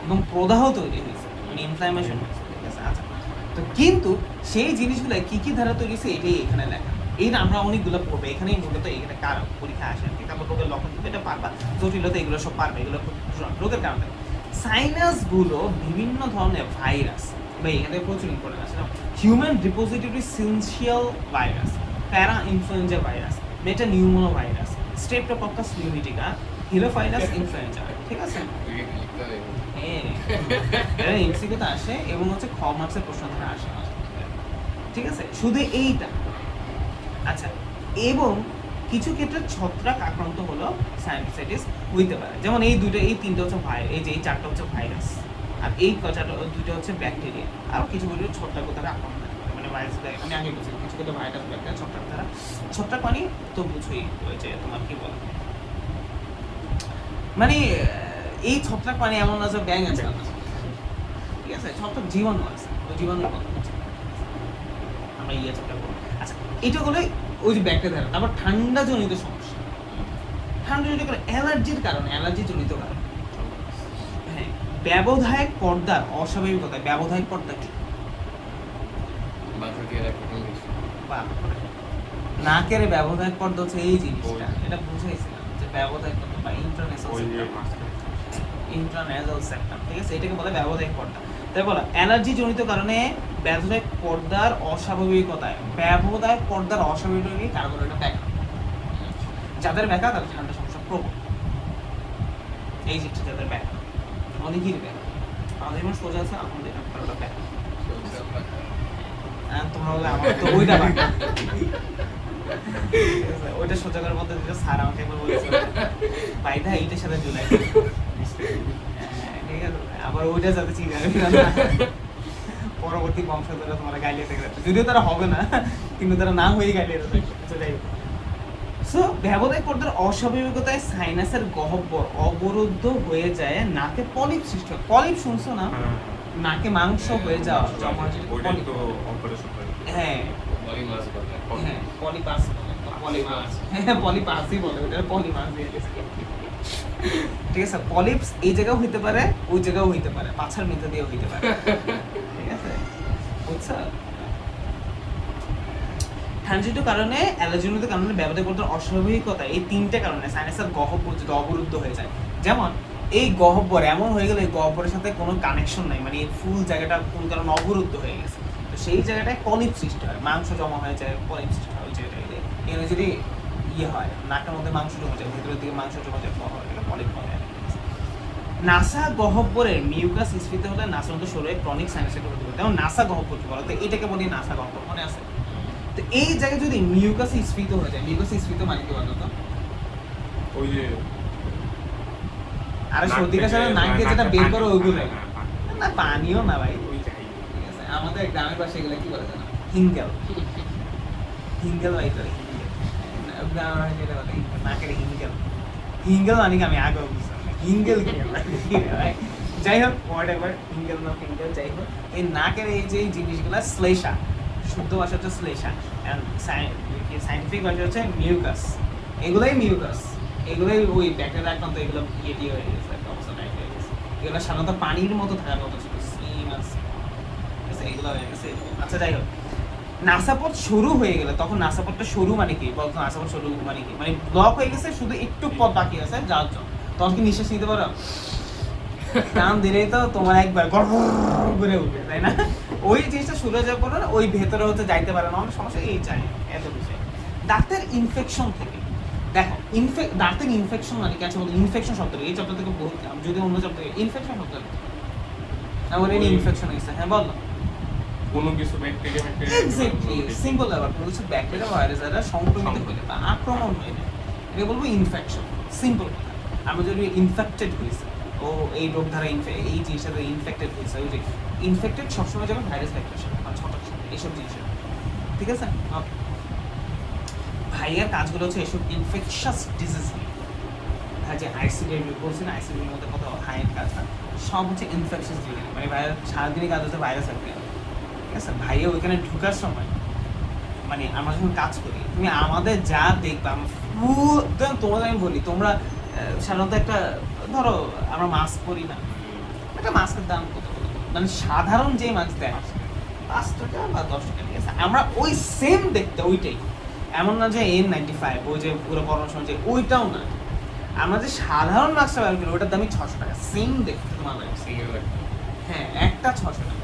[SPEAKER 1] এবং প্রদাহ তৈরি হয়েছে, মানে ইনফ্লামেশন হয়েছে, ঠিক আছে? আচ্ছা, তো কিন্তু সেই জিনিসগুলো কি কি দ্বারা তৈরি হয়েছে এটাই এখানে লেখা। এই আমরা অনেকগুলো পড়বো এখানেই, মূলত এখানে কারণ পরীক্ষা আসে আর কি। তারপর রোগের লক্ষণ কিন্তু এটা পারবা, জটিলতা এগুলো সব পারবে, এগুলো রোগের কারণ। সাইনাস গুলো বিভিন্ন ধরনের ভাইরাস বা এখানে প্রচুর ইম্পর্টেন্ট আছে, হিউম্যান ডিপোজিটরি সিনশিয়াল ভাইরাস, প্যারা ইনফ্লুয়েঞ্জা ভাইরাস, মেটা নিউমোনো ভাইরাস, স্ট্রেপ্টোকক্কাস নিউমেটিকা, হিলোফাইলাস ইনফ্লুয়েঞ্জা, ঠিক আছে? হ্যাঁ, এটা এমসিকিউতে আসে এবং হচ্ছে খ মার্কসের প্রশ্ন থেকে আসে, ঠিক আছে? শুধু এইটা। আচ্ছা, এবং কিছু ক্ষেত্রে ছত্রাক আক্রান্ত হলো সাইনোসাইটিস হইতে পারে, যেমন এই দুইটা, এই তিনটা হচ্ছে এই যে এই চারটা হচ্ছে ভাইরাস, আর এই চারটা দুইটা হচ্ছে ব্যাকটেরিয়া, আর কিছু কিছু ছত্রাক দ্বারা আক্রান্ত হতে পারে, মানে ভাইরাস, আমি আগে বলছি কিছু ক্ষেত্রে ভাইরাস, ব্যাকটেরিয়া, ছত্রাক দ্বারা। ছত্রাক মানে তো বুঝোই, ওই যে তোমার কি বলে, মানে এই ছত্রাক মানে এমন না যে ব্যাং আছে, ঠিক আছে? ছত্রাক জীবাণু আছে, ওই জীবাণুর কথা বলছি আমরা, ছত্রাক বলি। আচ্ছা, এটা হলো ওই যে ব্যাকটেরিয়া। তারপর ঠান্ডা জনিত সমস্যা, ঠান্ডা জনিত কারণ, অ্যালার্জির কারণে, অ্যালার্জি জনিত কারণ। হ্যাঁ, ব্যবধায়ক পর্দার অস্বাভাবিকতা। ব্যবধায়ক পর্দা কি? নাকের ব্যবধায়ক পর্দা হচ্ছে এই জিনিসটা, এটা বুঝাইছিলাম যে ব্যবধায়ক পর্দা বা ইন্ট্রানেজাল সেপ্টাম, ঠিক আছে? এটাকে বলে ব্যবধায়ক পর্দা। তাই বলো অ্যালার্জি জনিত কারণে ব্যবধায়ক পর্দার অস্বাভাবিকতায়, ব্যবধায়ক পর্দার অস্বাভাবিক কারণ এটা ব্যাখ্যা, যাদের ব্যাখ্যা তাদের ঠান্ডা সমস্যা প্রবল, এই জিনিসটা যাদের ব্যাখ্যা, অনেকেরই ব্যাখ্যা, আমাদের যেমন সোজা আছে, আমাদের ওটা ব্যাখ্যা, তোমরা বলে আমার তো ওইটা ব্যাখ্যা, ওইটা সোজা করার মধ্যে যেটা স্যার আমাকে একবার বলেছে, ভাইটা এইটার সাথে জুলাই, ঠিক আছে? আবার ওইটা যাতে চিনে পরবর্তী বংশধররা তোমরা গাইলে দেখবে, যদিও তারা হবে না, কিন্তু তারা না হয়ে গাইলে চলে যাবে। সো ব্যবধায়ক পর্দার অস্বাভাবিকতায় সাইনাসের গহ্বর অবরুদ্ধ হয়ে যায়, নাকে পলিপ সৃষ্টি হয়। পলিপ শুনছো না? নাকে মাংস হয়ে যাওয়া, জমা হয়ে পলিপ। হ্যাঁ, হ্যাঁ, পলিপাস বলে, পলিমাস, হ্যাঁ পলিপাসই বলে, ওটা পলিমাস দিয়ে দিয়েছে, ঠিক আছে? পলিপস এই জায়গাও হইতে পারে, ওই জায়গাও হইতে পারে, পাছার মধ্যে দিয়েও হইতে পারে, ঠিক আছে? বুঝছো? ঠান্ডাজনিত কারণে, অ্যালার্জিজনিত কারণে, ব্যবধায়ক পর্দার অস্বাভাবিকতা, এই তিনটে কারণে সাইনাসের গহ্বর যদি অবরুদ্ধ হয়ে যায়। যেমন এই গহ্বর এমন হয়ে গেলে, এই গহ্বরের সাথে কোনো কানেকশন নাই, মানে এই ফুল জায়গাটা কোন কারণে অবরুদ্ধ হয়ে গেছে, তো সেই জায়গাটায় পলিপ সৃষ্টি হয়, মাংস জমা হয়ে যায়, পলিপ সৃষ্টি হয় ওই জায়গাটায়। এখানে যদি ইয়ে হয়, নাকের মধ্যে মাংস জমা যায়, ভিতরের দিকে মাংস জমা যায়, এটা পলিপ হয়। নাসা গহ্বরের মিউকাস স্ফীত হলে নাসার মধ্যে শরীরে ক্রনিক সাইনাসাইটিস হতে পারে। যেমন নাসা গহ্বর কি বলতো, এটাকে বলি নাসা গহ্বর, মনে আছে? তো এই জায়গায় যদি মিউকাস স্ফীত হয়ে যায়, মিউকাস স্ফীত মানে কি বলতো?
[SPEAKER 2] ওই যে
[SPEAKER 1] আরে সর্দি কাশি নাক দিয়ে যেটা বের করে ওইগুলো না, পানিও না ভাই, ঠিক আছে? আমাদের গ্রামের পাশে এগুলো কি বলে জানো? হিঙ্গেল, হিঙ্গেল ভাই, তো নাকের হিঙ্গেল, হিঙ্গেল মানে কি আমি আগে বুঝতাম না, হিঙ্গেল কি ভাই? যাই হোক, হোয়াট এভার, হিঙ্গেল না ফিঙ্গেল, যাই হোক, এই নাকের এই যে জিনিসগুলো শ্লেষা, শুদ্ধ ভাষা হচ্ছে শ্লেষা, সাইন্টিফিক ভাষা হচ্ছে মিউকাস, এগুলোই মিউকাস, এগুলোই ওই ব্যাকটেরিয়া আক্রান্ত, এগুলো ইয়েটি হয়ে গেছে, একটা অবস্থা নাই হয়ে গেছে, এগুলো সাধারণত পানির মতো থাকার কথা ছিল, স্লিম আছে, এগুলো হয়ে গেছে। আচ্ছা যাই হোক, নাসাপথ শুরু হয়ে গেলে তখন নাসাপথটা শুরু মানে কি বলতো? নাসাপথ শুরু মানে কি, মানে ব্লক হয়ে গেছে, শুধু একটু পথ বাকি আছে যাওয়ার জন্য, তখন কি নিঃশ্বাস নিতে পারো? টান দিলেই তো তোমার একবার ঘুরে উঠবে, তাই না? ওই জিনিসটা শুরু হয়ে যাওয়ার পর ওই ভেতরে হতে যাইতে পারে না, অনেক সমস্যা এই চাই এত বিষয়। দাঁতের ইনফেকশন থেকে দেখো, দাঁতের ইনফেকশন মানে কি আছে বলতো? ইনফেকশন শব্দটা এই শব্দ থেকে বহুত, যদি অন্য শব্দ ইনফেকশন শব্দ আমার এই ইনফেকশন হয়েছে, হ্যাঁ বলো।
[SPEAKER 2] কোনো কিছু ব্যাকটেরিয়া
[SPEAKER 1] এক্স্যাক্টলি, সিম্পল ব্যাপার, কোনো কিছু ব্যাকটেরিয়া ভাইরাস দ্বারা সংক্রমিত হলে বা আক্রমণ হইলে এটা বলবো ইনফেকশন, সিম্পল কথা। আমরা যদি ইনফেক্টেড হয়েছে, ও এই রোগ দ্বারা এই জিনিসটা ইনফেক্টেড হয়েছে, ওই যে ইনফেক্টেড সবসময় যাবে ভাইরাস ব্যাকটেরিয়ার সাথে বা ছত্রাকের সাথে, এইসব জিনিসের, ঠিক আছে? ভাইয়ার কাজগুলো হচ্ছে এসব ইনফেকশাস ডিজিজ নিয়ে, হ্যাঁ, যে আইসিডি বলছি না, আইসিডির মধ্যে কত হাইয়ের কাজ না, সব হচ্ছে ইনফেকশাস ডিজিজ, মানে ভাইয়ার সারাদিনই কাজ হচ্ছে ভাইরাস ব্যাকটেরিয়া, ঠিক আছে? ভাইয়া ওইখানে ঢুকার সময়, মানে আমরা যখন কাজ করি, তুমি আমাদের যা দেখবা, তোমাদের আমি বলি, তোমরা সাধারণত একটা, ধরো আমরা মাস্ক পরি না, একটা মাস্কের দাম কত? মানে সাধারণ যে মাস্ক দেয় 5 টাকা বা 10 টাকা, ঠিক আছে? আমরা ওই সেম দেখতে ওইটাই, এমন না যে N95 ওই যে পুরো পরামর্শ যে ওইটাও না, আমরা যে সাধারণ মাস্কটা ব্যবহার করি ওটার দামই 600 টাকা, সেম দেখতে তোমার লাগে, হ্যাঁ, একটা 600 টাকা,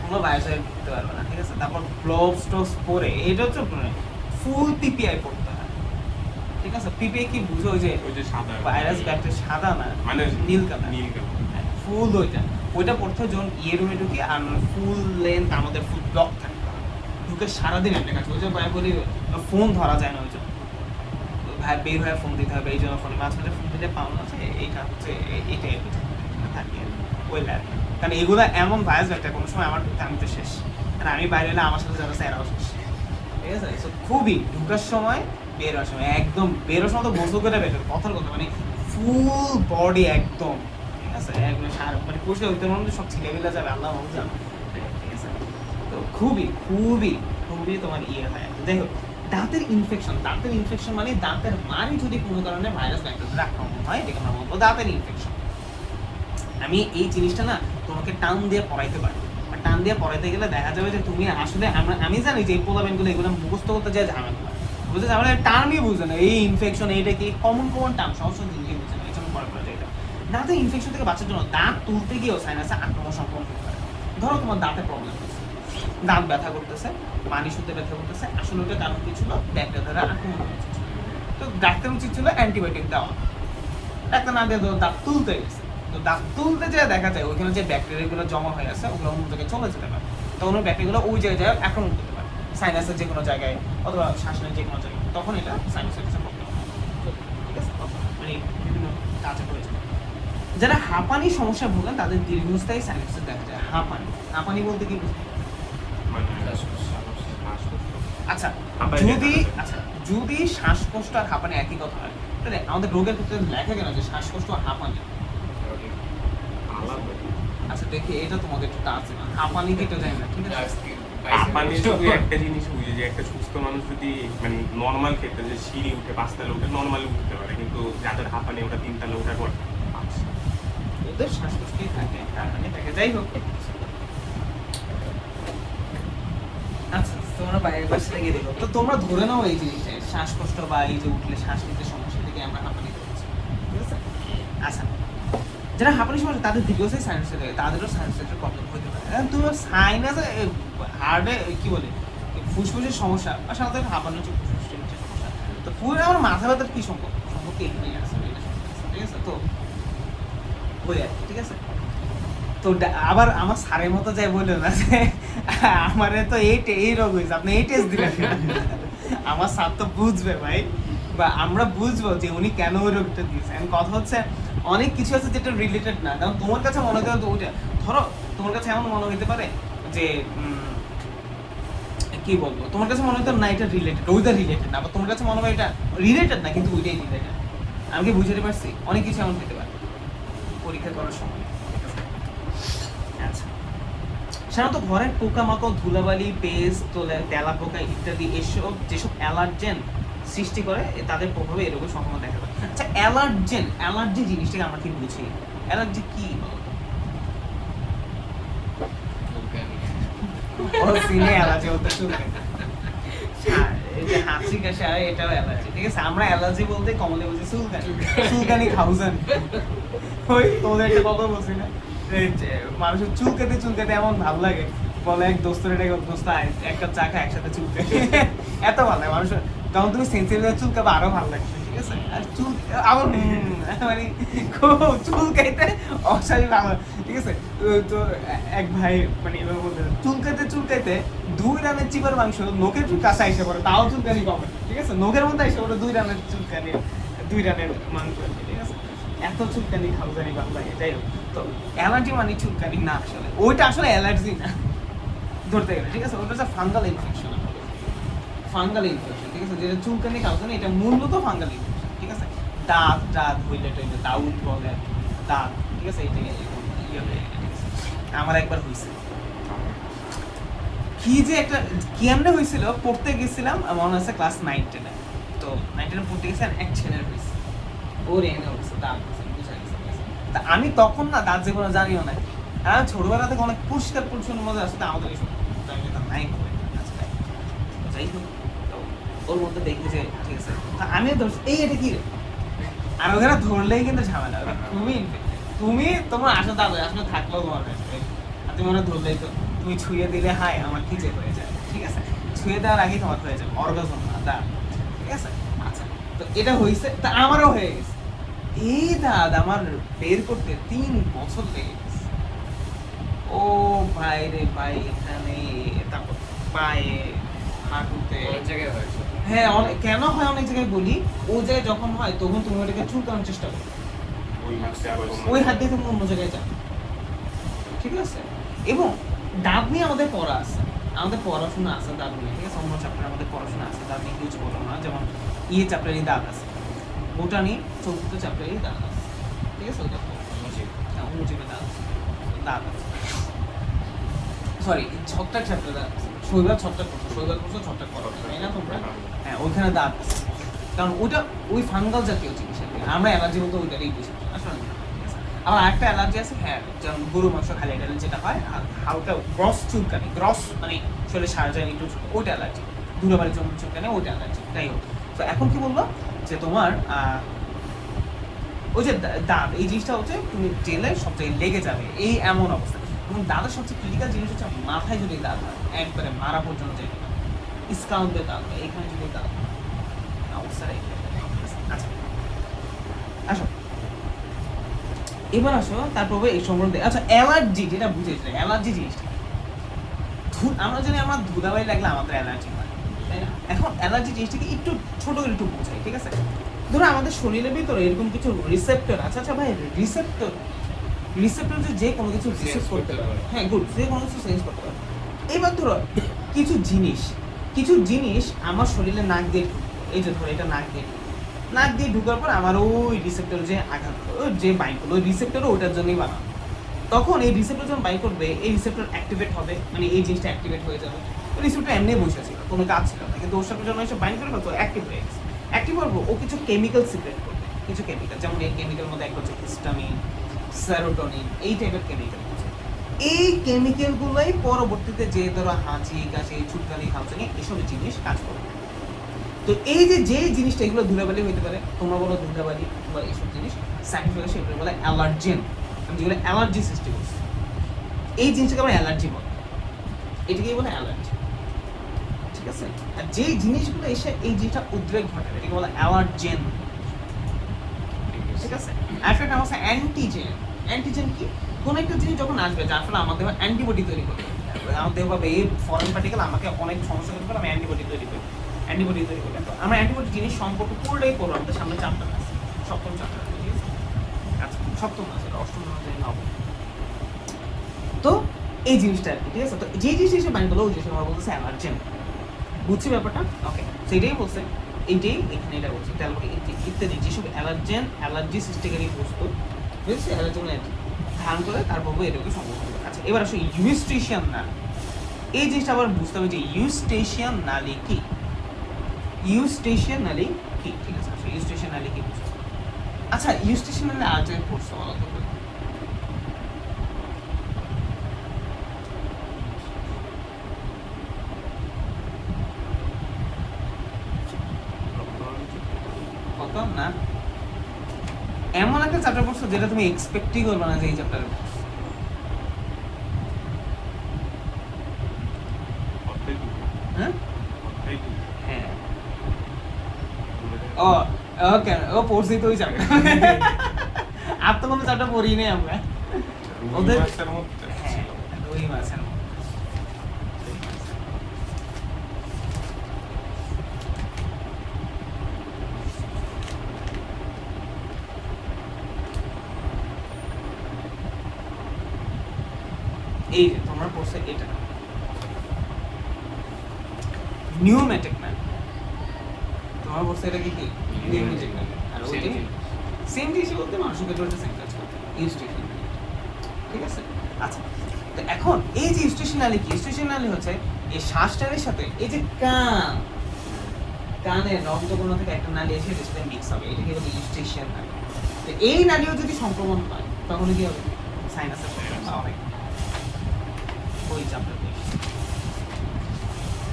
[SPEAKER 1] কোনো বায়োসাইড দিতে পারবে না, ঠিক আছে? তারপর গ্লোভস টোভস পরে, এটা হচ্ছে ফুল পিপিআই পড়তে হয়, ঠিক আছে? পিপিআই কি বুঝো? ওই যে
[SPEAKER 2] সাদা
[SPEAKER 1] ভাইরাস ব্যাকটেরিয়া, সাদা না
[SPEAKER 2] মানে
[SPEAKER 1] নীল কালার,
[SPEAKER 2] নীল কালার,
[SPEAKER 1] ফুল ওইটা পড়তে হয় যখন রুমে ঢুকি, আর ফুল লেন্থ আমাদের ফুল ব্লক থাকে, ঢুকে সারাদিন একটা কাজ, ওই যে ভাই বলি ফোন ধরা যায় না, ওই জন্য ভাই বের হয়ে ফোন দিতে হবে, এই জন্য ফোনে মাঝে মাঝে ফোন দিতে পাওয়া আছে, এইটা হচ্ছে এইটাই থাকে ওই ল্যাব, কারণ এগুলো এমন ভাইরাস ব্যাকটেরিয়া কোনো সময় আমার আমি তো শেষ, আর আমি বাইরে এলে আমার সাথে যারা এরাও শেষ, ঠিক আছে? সো খুবই ঢুকার সময় বের হওয়ার সময় একদম, বেরোর সময় তো গোসল করে বেরোর কথার কথা, মানে ফুল বডি একদম, ঠিক আছে? একদম মানে পরিষ্কার হইতে মধ্যে সব ছিলেবেলা যাবে, আল্লাহ ভালো জানো, ঠিক আছে? তো খুবই খুবই খুবই তোমার ইয়ে হয়। যাই হোক, দাঁতের ইনফেকশন মানে দাঁতের মারি যদি কোনো কারণে ভাইরাস ব্যাকটেরিয়া আক্রমণ হয়, এটাকে আমরা বলবো দাঁতের ইনফেকশন। আমি এই জিনিসটা না তোমাকে টান দিয়ে পড়াইতে পারি, আর টান দিয়ে পড়াইতে গেলে দেখা যাবে যে তুমি আসলে, আমি জানি যে এই পোলাবেনগুলো এগুলো মুখস্থ করতে যায় ঝামেলা, বুঝতে ঝামেলা, টার্মই বুঝে না, এই ইনফেকশন এইটা কি কমন টার্ম, সমস্ত জিনিসই বুঝে না, এই জন্য পড়া যায় এটা। দাঁতের ইনফেকশন থেকে বাঁচার জন্য দাঁত তুলতে গিয়েও সাইনাসে আক্রমণ সংক্রমণ হতে পারে। ধরো তোমার দাঁতে প্রবলেম হচ্ছে, দাঁত ব্যথা করতেছে, পানি শুতে ব্যথা করতেছে, আসলে ওটা কারণ কি ছিল? ব্যাকটেরিয়া দ্বারা আক্রমণ হচ্ছে। তো ডাক্তার উচিত ছিল অ্যান্টিবায়োটিক দেওয়া, ডাক্তার না দিয়ে দাঁত তুলতে গেছে, তো দাঁত তুলতে যেয়ে দেখা যায় ওইখানে যে ব্যাকটেরিয়াগুলো জমা হয়ে আছে ওগুলো অন্য জায়গায় চলে যেতে পারে, তখন ওই ব্যাকটেরিয়াগুলো ওই জায়গায় আক্রমণ করতে পারে, সাইনাসের যে কোনো জায়গায় অথবা শ্বাসের যে কোনো জায়গায়, তখন এটা সাইনাসের কিছু প্রবলেম হয়, ঠিক আছে? মানে বিভিন্ন কাজে প্রয়োজন। যারা হাঁপানি সমস্যা ভোগেন তাদের দীর্ঘস্থায়ী সাইনাসের দেখা যায়। হাঁপানি বলতে কি বুঝতে?
[SPEAKER 2] মানে
[SPEAKER 1] আচ্ছা,
[SPEAKER 2] হাঁপানি
[SPEAKER 1] যদি শ্বাসকষ্ট আর হাঁপানি একই কথা হয়, তাহলে আমাদের রোগের ক্ষেত্রে লেখা কেন যে শ্বাসকষ্ট আর হাঁপানি? আচ্ছা দেখি, এটা তোমাদের একটু টাচ না, হাঁপানি কি এটা জানি না, ঠিক আছে?
[SPEAKER 2] হাঁপানি শুধু একটা জিনিস বুঝে যে একটা সুস্থ মানুষ যদি মানে নর্মাল ক্ষেত্রে যে সিঁড়ি উঠে 5 তলা উঠে নর্মালি উঠতে পারে, কিন্তু যাদের হাঁপানি ওটা 3 তলা উঠার পর
[SPEAKER 1] ওদের শ্বাসকষ্টই থাকে, হাঁপানি থাকে, যাই হোক। আচ্ছা, তোমরা বাইরের পাশে লেগে দেখো, তো তোমরা ধরে নাও এই জিনিসটা শ্বাসকষ্ট বা এই যে উঠলে শ্বাস নিতে সমস্যা থেকে আমরা হাঁপানি করছি, ঠিক আছে? আচ্ছা, যারা হাঁপানি সমস্যা তাদের দীর্ঘস্থায়ী সাইনাসের থাকে, তাদেরও সাইনাসের প্রবলেম হতে পারে। তুমি সাইনাসে হার্টে কি বলে ফুসফুসের সমস্যা, আর সাধারণত হাঁপানি হচ্ছে ফুসফুসের সমস্যা, তো পুরো আমার মাথা ব্যথার কি সম্পর্ক এখানেই আছে, ঠিক আছে? তো ওই আর কি, ঠিক আছে? তো আবার আমার স্যারের মতো যাই বললো না যে আমার তো এই রোগ হয়েছে, আপনি এই টেস্ট দিলেন, আমার স্যার তো বুঝবে ভাই, বা আমরা বুঝবো যে উনি কেন ওই রোগটা দিয়েছে। এখন কথা হচ্ছে অনেক কিছু আছে যেটা রিলেটেড না, কারণ তোমার কাছে মনে হয় ওইটা, ধরো তোমার কাছে এমন মনে হইতে পারে যে কি বলবো, তোমার কাছে মনে হতো না এটা রিলেটেড, ওইটা রিলেটেড না, বা তোমার কাছে মনে হয় এটা রিলেটেড না কিন্তু ওইটাই রিলেটেড। আমি কি বুঝতে পারছি? অনেক কিছু এমন হতে পারে পরীক্ষা করার সময়। আচ্ছা, সাধারণত ঘরের পোকামাকড়, ধুলাবালি, পেস্ট, তেলা পোকা ইত্যাদি এসব যেসব অ্যালার্জেন সৃষ্টি করে তাদের প্রভাবে এই রোগের সংক্রমণ দেখা যায়। আচ্ছা, অ্যালার্জি জিনিসটাকে আমরা কি বুঝি? অ্যালার্জি কি? ও সিনে অ্যালার্জি হতে চুলকানি। আর এই যে হাঁচি কাশি আর এটাও অ্যালার্জি, ঠিক আছে? আমরা অ্যালার্জি বলতে কমলে বুঝি চুলকানি, চুলকানি খাউজানি। ওই তোদের একটা কথা বলছি না, যে মানুষের চুলকাতে চুলকাতে এমন ভালো লাগে, বলে এক দোস্তের এটা দোস্ত একটা চা খায় একসাথে চুলকায়, এত ভালো লাগে মানুষের। তখন তুমি সেন্সিটিভ চুলকাবে আরো ভালো লাগবে, ঠিক আছে? আর চুল আবার মানে খুব চুলকাইতে অস্বাভাবিক ভালো, ঠিক আছে? তো এক ভাই মানে এভাবে বলতে চুলকাইতে চুলকাইতে 2 রানের চিপার মাংস নোকের কাছে এসে পড়ে, তাও চুলকানি কমে, ঠিক আছে? নোকের মধ্যে এসে পড়ে 2 রানের চুলকানি, 2 রানের মাংস, ঠিক আছে? এত চুলকানি খাউজানি ভালো লাগে। যাই হোক, তো অ্যালার্জি মানে চুলকানি না, আসলে ওইটা আসলে অ্যালার্জি না ধরতে গেলে, ঠিক আছে? ওটা হচ্ছে ফাঙ্গাল ইনফেকশন, ফাঙ্গাল ইনফেকশন, ঠিক আছে? যেটা চুলকানি খাউজানি এটা মূলত ফাঙ্গাল ইনফেকশন, ঠিক আছে? দাঁত হইলে টইলে দাউদ বলে দাঁত, ঠিক আছে? এটা ইয়ে হয়ে গেলে, ঠিক আছে? আমার একবার হয়েছিল কি যে একটা কেমনে হয়েছিল, পড়তে গেছিলাম মনে আছে ক্লাস 9-10 তো 9-10 পড়তে গেছিলাম, এক ছেলের হয়েছে, ওর এনে হয়েছে দাঁত হয়েছে, বুঝা গেছে, ঠিক আছে? তা আমি তখন না দাঁত যে কোনো জানিও না, আর ছোটবেলা থেকে অনেক পরিষ্কার পরিচ্ছন্ন মজা আসতে আমাদের এইসব নাই করে, আচ্ছা যাই হোক, তো ওর মধ্যে দেখি যে ঠিক আছে, তা আমিও ধরছি এই এটা কি রে, আর ওখানে ধরলেই কিন্তু ঝামেলা, তুমি তোমার আসলে দাদা আসলে থাকলেও তোমার কাছে, আর তুমি ওরা ধরলেই তো তুমি ছুঁয়ে দিলে হাই আমার খিচে হয়ে যায়, ঠিক আছে? ছুঁয়ে দেওয়ার আগেই তোমার হয়ে যাবে অর্গাজম না দা, ঠিক আছে? আচ্ছা, তো এটা হয়েছে, তা আমারও হয়ে গেছে। এই দাদা আমার বের করতে 3 বছর লেগে গেছে। ও ভাই রে ভাই, এখানে তারপর পায়ে হাঁটুতে,
[SPEAKER 3] অনেক জায়গায় হয়েছে।
[SPEAKER 1] হ্যাঁ কেন হয় অনেক জায়গায় বলি, ও জায়গায় যখন হয় তখন তুমি ওটাকে চুলকানোর চেষ্টা করো,
[SPEAKER 2] ওই হাতে আবার
[SPEAKER 1] ওই হাত দিয়ে তুমি অন্য জায়গায় যাও, ঠিক আছে? এবং দাঁত নিয়ে আমাদের পড়া আছে, আমাদের পড়াশোনা আছে দাঁত নিয়ে, ঠিক আছে? অন্য চ্যাপ্টারে আমাদের পড়াশোনা আছে দাঁত নিয়ে, কিছু বলো না, যেমন চ্যাপ্টারেই দাঁত আছে, বোটানি 4th চ্যাপ্টারেই দাঁত আছে, ঠিক আছে? ওইটা অনুজীবে দাঁত আছে, দাঁত আছে, সরি 6টা চ্যাপ্টার দাঁত আছে, শৈবাল 6টা করছো, শৈবাল করছো 6টা করো, তাই না তোমরা? হ্যাঁ ওইখানে দাঁত আছে, কারণ ওইটা ওই ফাঙ্গাল জাতীয় জিনিস, আমরা অ্যালার্জি বলতে ওইটারই বুঝি আসলে। আমার একটা অ্যালার্জি আছে, হ্যাঁ, যেমন গরু মাংস খালি এটা যেটা হয়, আর হালকা গ্রস চুলকানি, গ্রস মানে শরীরে সারা যায় একটু, ওইটা অ্যালার্জি, ধুলাবাড়ির জন্য চুলকানি, ওইটা অ্যালার্জি। যাই হোক, তো এখন কি বললো যে তোমার ওই যে দাঁত, এই জিনিসটা হচ্ছে তুমি জেলে সব জায়গায় লেগে যাবে, এই এমন অবস্থা। এবং দাঁতের সবচেয়ে ক্রিটিক্যাল জিনিস হচ্ছে মাথায় যদি দাঁত হয়, একবারে মারা পর্যন্ত যাবে, স্কাউন্ডে দাঁত হয়, এইখানে যদি দাঁত হয় অবস্থাটা। আচ্ছা আসো এবার আসো তারপরে এই সম্বন্ধে, আচ্ছা অ্যালার্জি যেটা বুঝেছি, অ্যালার্জি জিনিসটা আমরা জানি আমার ধুলাবালি লাগলে আমাদের অ্যালার্জি হয়, তাই না? এখন অ্যালার্জি জিনিসটাকে একটু ছোট করে একটু বোঝাই, ঠিক আছে? ধরো আমাদের শরীরের ভিতরে এরকম কিছু রিসেপ্টর আছে, আচ্ছা ভাই রিসেপ্টর যে কোনো কিছু রিসেপ্ট করতে পারে, হ্যাঁ গুড, যে কোনো কিছু সেন্স করতে পারে। এবার ধরো কিছু জিনিস আমার শরীরে নাক দিয়ে ঢুকলো, এই যে ধরো এটা নাক দিয়ে ঢুকার পর আমার ওই রিসেপ্টর যে আঘাত করলো, যে বাইক করলো, ওই রিসেপ্টরও ওইটার জন্যই বানানো। তখন এই রিসেপ্টর যখন বাইক করবে, এই রিসেপ্টর অ্যাক্টিভেট হবে, মানে এই জিনিসটা অ্যাক্টিভেট হয়ে যাবে। রিসেপ্টর এমনি বসে ছিল, কোনো কাজ ছিল না, কিন্তু ওর সাথে যখন এসে বাইক করে ফেলতো অ্যাক্টিভ হয়ে গেছে। অ্যাক্টিভ করবো, ও কিছু কেমিক্যাল সিক্রেট করবে, কিছু কেমিক্যাল, যেমন এই কেমিক্যাল মধ্যে একটা হচ্ছে হিস্টামিন, সেরোটোনিন, এই টাইপের কেমিক্যাল। এই কেমিক্যালগুলোই পরবর্তীতে যে ধরো হাঁচি কাশি চুলকানি খাউচানি এসব জিনিস কাজ করবে। তো এই যে জিনিসটা, এগুলো ধুলাবালি হইতে পারে, তোমরা বলো ধুলাবালি বা এইসব জিনিস সাইন্টিফিক সেগুলো বলে অ্যালার্জেন, যেগুলো অ্যালার্জি সৃষ্টি করছে, এই জিনিসটাকে আমরা অ্যালার্জি বলি, এটাকেই বলে অ্যালার্জি, ঠিক আছে? আর যে জিনিসগুলো এসে এই জিনিসটা উদ্রেক ঘটাবে এটাকে বলে অ্যালার্জেন, ঠিক আছে? একটা নাম আছে অ্যান্টিজেন কি? কোন একটা জিনিস যখন আসবে যার ফলে আমাদের অ্যান্টিবডি তৈরি করবে, আমাদের দেহ ভাবে এই ফরেন পার্টিকেল আমাকে অনেক সমস্যা করতে পারে, আমি অ্যান্টিবডি তৈরি করি, তো আমরা অ্যান্টিবডি জিনিস সম্পর্ক পুরোটাই করবো আমাদের সামনে চ্যাপ্টার আছে, 7ম চ্যাপ্টার, ঠিক আছে? আচ্ছা 7ম আছে, 8ম আছে, 9ম। তো এই জিনিসটা আর কি, ঠিক আছে? তো যে জিনিস এসে বাইন করলো ওই জিনিস আমরা বলতেছে অ্যালার্জেন, বুঝছি ব্যাপারটা? ওকে, সেটাই বলছে, এইটাই এখানে এটা বলছে, তারপরে ইত্যাদি যেসব অ্যালার্জি সৃষ্টিকারী বস্তু, বুঝছি অ্যালার্জি ধারণ করে তারপর এটাকে সম্ভব হবে। আচ্ছা এবার আসো ইউস্টেশিয়ান নালী, এই জিনিসটা আবার বুঝতে হবে যে ইউস্টেশিয়ান নালী কি, ঠিক আছে? ইউস্টেশিয়ান নালী কি বুঝতে হবে? আচ্ছা ইউস্টেশিয়ান নালী আর জায়গায় পড়ছো বলো তো? তো না, এমন একটা চ্যাপ্টার পড়ছো যেটা তুমি এক্সপেক্টই করবে না যে এই চ্যাপ্টারে
[SPEAKER 2] অর্থাৎ কি?
[SPEAKER 1] হ্যাঁ
[SPEAKER 2] অর্থাৎ কি?
[SPEAKER 1] হ্যাঁ ও ওকে ও পড়ছি তো ওই চ্যাপ্টার আর তো কোনো চ্যাপ্টার পড়ি নেই আমরা
[SPEAKER 2] রুই
[SPEAKER 1] ওদের
[SPEAKER 2] মাছের মধ্যে
[SPEAKER 1] হ্যাঁ
[SPEAKER 2] ছিল।
[SPEAKER 1] রুই মাছের মতো। এই যে তোমরা পড়ছো এটা নিউমেটিক ম্যান, তোমরা পড়ছো এটা কি নিউমেটিক ম্যান, আর ওইটা সেম জিনিস বলতে মানুষের পেট্রোলটা সেম কাজ করতে ইউস্টেশন, ঠিক আছে? আচ্ছা, তো এখন এই যে ইউস্টেশনালি কি, ইউস্টেশনালি হচ্ছে এই শ্বাসটারের সাথে এই যে কানের রক্তকোণ থেকে একটা নালী এসে এটার সাথে মিক্স হবে, এটাকে বলে ইউস্টেশন নালী। তো এই নালীও যদি সংক্রমণ হয় তখন কি হবে? সাইনাসের প্রবলেম হবে। ওই চ্যাপ্টার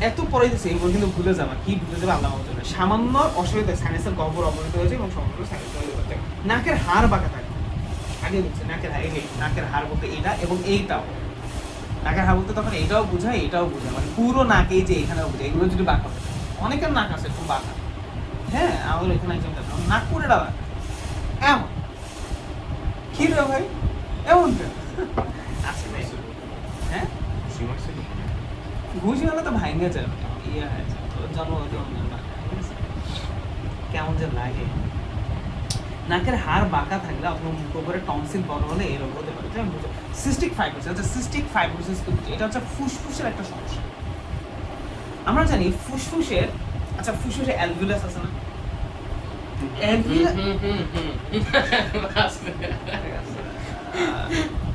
[SPEAKER 1] এত পরে দিচ্ছে এগুলো কিন্তু ভুলে যাবে, কি ভুলে যাবে আল্লাহ মাহফুজ জানে। সামান্য অসুবিধা সাইনাসের গহ্বর অবনতি হয়েছে এবং সমগ্র সাইনাস হচ্ছে নাকের হাড় বাঁকা থাকে, আগে বলছে নাকের হাড়, এই নাকের হাড় বলতে এটা এবং এইটাও, নাকের হাড় বলতে তখন এটাও বোঝায় এটাও বোঝায়, মানে পুরো নাক এই যে এখানেও বোঝায়, এগুলো যদি বাঁকা হয়, অনেকের নাক আছে খুব বাঁকা, হ্যাঁ আমাদের এখানে একজন নাক পুরোটা বাঁকা, এমন কি রে ভাই এমন কেন? আছে ভাই, হ্যাঁ
[SPEAKER 2] রুই মাছের মধ্যে।
[SPEAKER 1] ঘুষি হলে তো ভাঙে যাবে, ইয়ে হয়েছে জন্মগত অন্যের বাঁকা, ঠিক আছে? কেমন যে লাগে, নাকের হাড় বাঁকা থাকলে অথবা মুখ উপরে টনসিল বড় হলে এরকম হতে পারে, যেমন সিস্টিক ফাইব্রোসিস। আচ্ছা সিস্টিক ফাইব্রোসিস এটা হচ্ছে ফুসফুসের একটা সমস্যা। আমরা জানি ফুসফুসের, আচ্ছা ফুসফুসে অ্যালভিউলাস আছে না?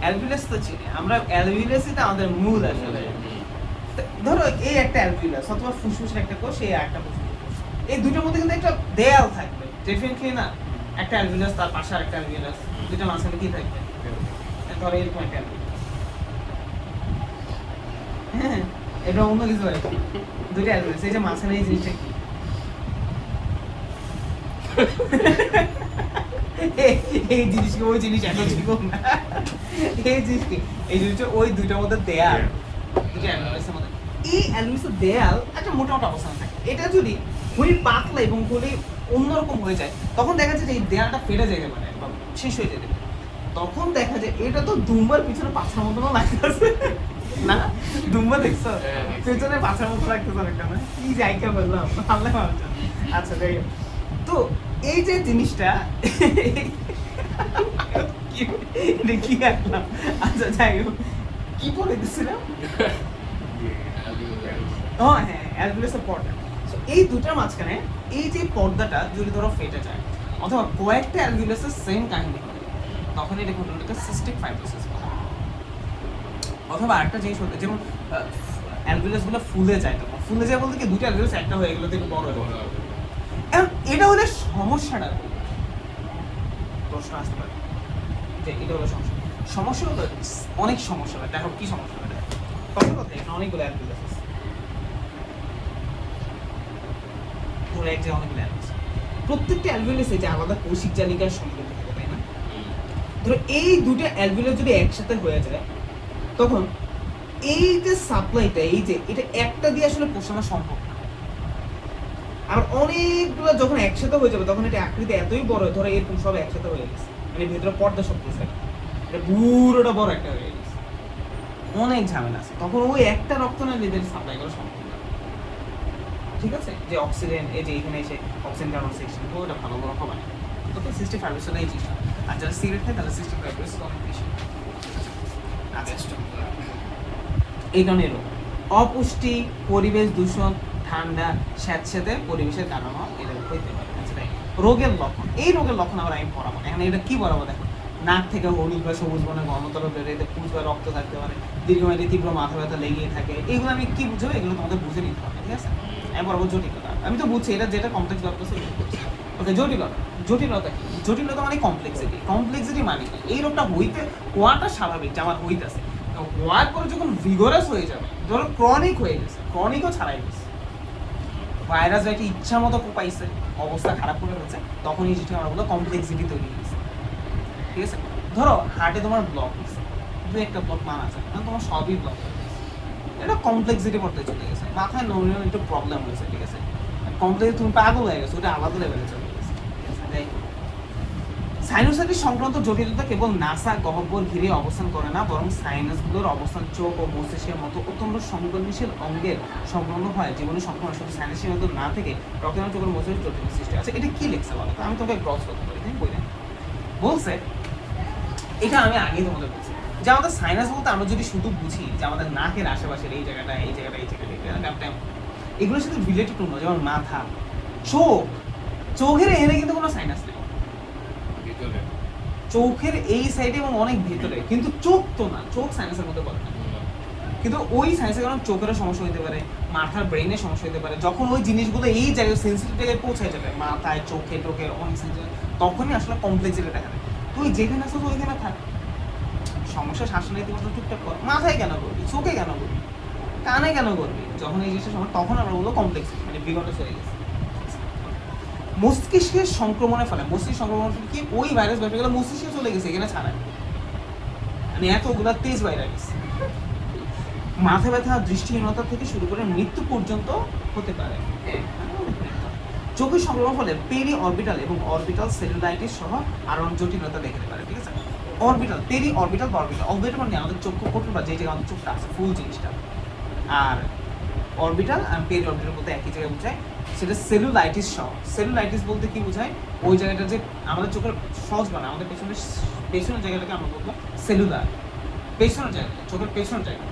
[SPEAKER 1] অ্যালভিউলাস তো চিনি আমরা, অ্যালভিউলাসই তো আমাদের মূল আসলে। ধরো এই একটা অ্যালভিউলাস অথবা ফুসফুসের একটা কোষ, এই একটা ফুসফুসের কোষ, এই দুটোর মধ্যে কিন্তু একটা দেয়াল থাকবে ডেফিনেটলি না, একটা অ্যালভিউলাস তার পাশে আরেকটা অ্যালভিউলাস, দুটো মাঝখানে কি থাকবে? ধরো এরকম একটা অ্যালভিউলাস, হ্যাঁ এটা অন্য কিছু হয়, দুটো অ্যালভিউলাস, এই যে মাঝখানে এই জিনিসটা কি? এই জিনিসকে ওই জিনিস এত চিকন না, এই জিনিসকে এই জিনিসটা ওই দুইটার মধ্যে দেয়াল, দুটো অ্যালভিউলাসের মধ্যে, এই অ্যালভিউলাসের দেয়াল একটা মোটা মোটা অবস্থান থাকে। এটা যদি খুবই পাতলা এবং খুবই অন্যরকম হয়ে যায় তখন দেখা যায় যে এই দেয়ালটা ফেটে যেতে পারে, একদম শেষ হয়ে যেতে পারে। তখন দেখা যায় এটা তো দুম্বার পিছনে পাছার মতো লাগতেছে না, দুম্বা দেখছো পেছনে পাছার মতো লাগতেছে অনেকটা, না কি জায়গা বললাম আল্লাহ মাহফুজ জানে। আচ্ছা যাই হোক, তো এই যে জিনিসটা এটা কি রাখলাম, আচ্ছা যাই হোক কি বলে দিচ্ছিলাম, ও হ্যাঁ অ্যালভিউলাসের পর্দা। So, এই দুটার মাঝখানে এই যে পর্দাটা যদি ধরো ফেটে যায় অথবা কয়েকটা অ্যালভিউলাসের সেম কাহিনী হয় তখন এটা ঘটনাটাকে সিস্টিক ফাইব্রোসিস বলে। অথবা আরেকটা জিনিস হতে যেমন অ্যালভিউলাস গুলো ফুলে যায়, তখন ফুলে যায় বলতে কি দুটো অ্যালভিউলাস একটা হয়ে গেলো থেকে বড় হয়ে গেলো। এখন এটা হলে সমস্যাটা কি? প্রশ্ন আসতে পারে যে এটা হলো সমস্যা, সমস্যা হলো অনেক সমস্যা হয়। দেখো কি সমস্যা হয়, প্রথম কথা এখানে অনেকগুলো অ্যালভিউলাস আছে, ধরো এক জায়গায় অনেকগুলো অ্যালভিউলাস, প্রত্যেকটা অ্যালভিউলাসে যে আলাদা কৌশিক জালিকার সম্পর্ক থাকে, তাই না? ধরো এই দুটো অ্যালভিউলাস যদি একসাথে হয়ে যায় তখন এই যে সাপ্লাইটা, এই যে এটা একটা দিয়ে আসলে পোষানো সম্ভব না। আর অনেকগুলো যখন একসাথে হয়ে যাবে তখন এটা আকৃতি এতই বড়, ধরো এরকম সব একসাথে হয়ে গেছে, মানে ভেতরে পর্দা সব কিছু এটা পুরোটা বড় একটা হয়ে গেছে, অনেক ঝামেলা আছে। তখন ওই একটা রক্তনালীদের সাপ্লাই করা সম্ভব না, ঠিক আছে? যে অক্সিজেন এই যে এখানে এসে অক্সিজেন কার্বন সেকশন ওটা ভালো বড় হবে না, ওকে সিস্টিক ফাইব্রোসিস এই জিনিসটা। আর যারা সিগারেট খায় তাহলে সিস্টিক ফাইব্রোসিস অনেক বেশি। আচ্ছা এই কারণে রোগ, অপুষ্টি, পরিবেশ দূষণ, ঠান্ডা, স্যাঁতস্যাঁতে পরিবেশের কারণে এটা হইতে পারে। আচ্ছা তাই রোগের লক্ষণ, এই রোগের লক্ষণ আবার আমি পড়াবো না। এখন এটা কি পড়াবো দেখো, নাক থেকে হলুদ বা সবুজ বর্ণের গণতরল বেরোতে, পুঁজ বা রক্ত থাকতে পারে, দীর্ঘমেয়াদী তীব্র মাথা ব্যথা লেগেই থাকে, এগুলো আমি কি বুঝবো, এগুলো তোমাদের বুঝে নিতে হবে, ঠিক আছে? আমি পড়াবো জটিলতা, আমি তো বুঝছি এটা যেটা কমপ্লেক্স ব্যাপার ওকে। জটিলতা, জটিলতা কি? জটিলতা মানে কমপ্লেক্সিটি, কমপ্লেক্সিটি মানে কি? এই রোগটা হইতে হওয়াটা স্বাভাবিক যে আমার হইতেছে, হওয়ার পরে যখন ভিগোরাস হয়ে যাবে, ধরো ক্রনিক হয়ে গেছে, ক্রনিকও ছাড়াই গেছে, ভাইরাস একটা ইচ্ছা মতো কোপাইছে, অবস্থা খারাপ করে ফেলছে, তখন এই জিনিসটা আমরা বলবো কমপ্লেক্সিটি তৈরি হয়েছে। ঠিক আছে, ধরো হার্টে তোমার ব্লক হয়েছে, দু একটা ব্লক মানা যায় না, তোমার সবই ব্লক হয়ে গেছে, এটা কমপ্লেক্সিটি পড়তে চলে গেছে, মাথায় নর্মাল একটু প্রবলেম হয়েছে। ঠিক আছে, কমপ্লেক্স তুমি পাগল হয়ে গেছো, ওটা আলাদা লেভেলে চলে গেছে। ঠিক আছে, যাই হোক। সাইনোসাইটিস সংক্রান্ত জটিলতা কেবল নাসা গহ্বর ঘিরে অবস্থান করে না, বরং সাইনাসগুলোর অবস্থান চোখ ও মস্তিষ্কের মতো অত্যন্ত সংবেদনশীল অঙ্গের সংক্রমণ হয়। জীবনে সংক্রমণ শুধু সাইনাসের মতো না থেকে রক্তনাল চোখের মস্তিষ্ক জটিল সৃষ্টি আছে। এটা কি লেখছে বলো তো? আমি তোমাকে ক্রস করতে পারি, তাই বই বলছে, এটা আমি আগেই তোমাদের বলছি যে আমাদের সাইনাস বলতে আমরা যদি শুধু বুঝি যে আমাদের নাকের আশেপাশের এই জায়গাটা এই জায়গাটা এই জায়গাটা, এগুলোর সাথে রিলেটেড নয়। যেমন মাথা, চোখ, চোখের এখানে কিন্তু কোনো সাইনাস নেই,
[SPEAKER 3] ভিতরে
[SPEAKER 1] চোখের এই সাইডে এবং অনেক ভিতরে, কিন্তু চোখ তো না, চোখ সাইনাসের মধ্যে পড়ে না। কিন্তু ওই সাইন্সের কারণে চোখের সমস্যা হতে পারে, মাথার ব্রেনের সমস্যা হতে পারে, যখন ওই জিনিসগুলো এই জায়গায় সেন্সিটিভ জায়গায় পৌঁছে যাবে, মাথায় চোখে টোকের অনেক সেন্সিটিভ, তখনই আসলে কমপ্লেক্সিটি দেখা দেয়। তুই যেখানে আসো ওইখানে থাক, সমস্যা শ্বাস নিতে করতে টুকটাক কর, মাথায় কেন করবি, চোখে কেন করবি, কানে কেন করবি, যখন এই জিনিসটা সময় তখন আমরা বলবো কমপ্লেক্সিটি, মানে বিগত হয়ে গেছে। মস্তিষ্কের সংক্রমণের ফলে, মস্তিষ্ক সংক্রমণের ফলে কি ওই ভাইরাস ব্যাপারগুলো মস্তিষ্কে চলে গেছে, এখানে ছাড়ায়, মানে এতগুলা তেজ ভাইরাস মাথা ব্যথা, দৃষ্টিহীনতা থেকে শুরু করে মৃত্যু পর্যন্ত হতে পারে। চোখের সংক্রমণ ফলে পেরি অরবিটাল এবং অরবিটাল সেলুলাইটিস সহ আরো জটিলতা দেখতে পারে। ঠিক আছে, অরবিটাল, পেরি অরবিটাল বা অরবিটাল, অরবিটাল মানে আমাদের চক্ষু কোটর বা যে জায়গায় আমাদের চোখটা আছে ফুল জিনিসটা, আর অরবিটাল আর পেরি অরবিটাল বলতে একই জায়গায় বোঝায়, সেটা সেলুলাইটিস সহ। সেলুলাইটিস বলতে কি বোঝায়? ওই জায়গাটা যে আমাদের চোখের সহজ বানা, আমাদের পেছনের জায়গাটাকে আমরা বলবো সেলুলার, পেছনের জায়গা, চোখের পেছনের জায়গা,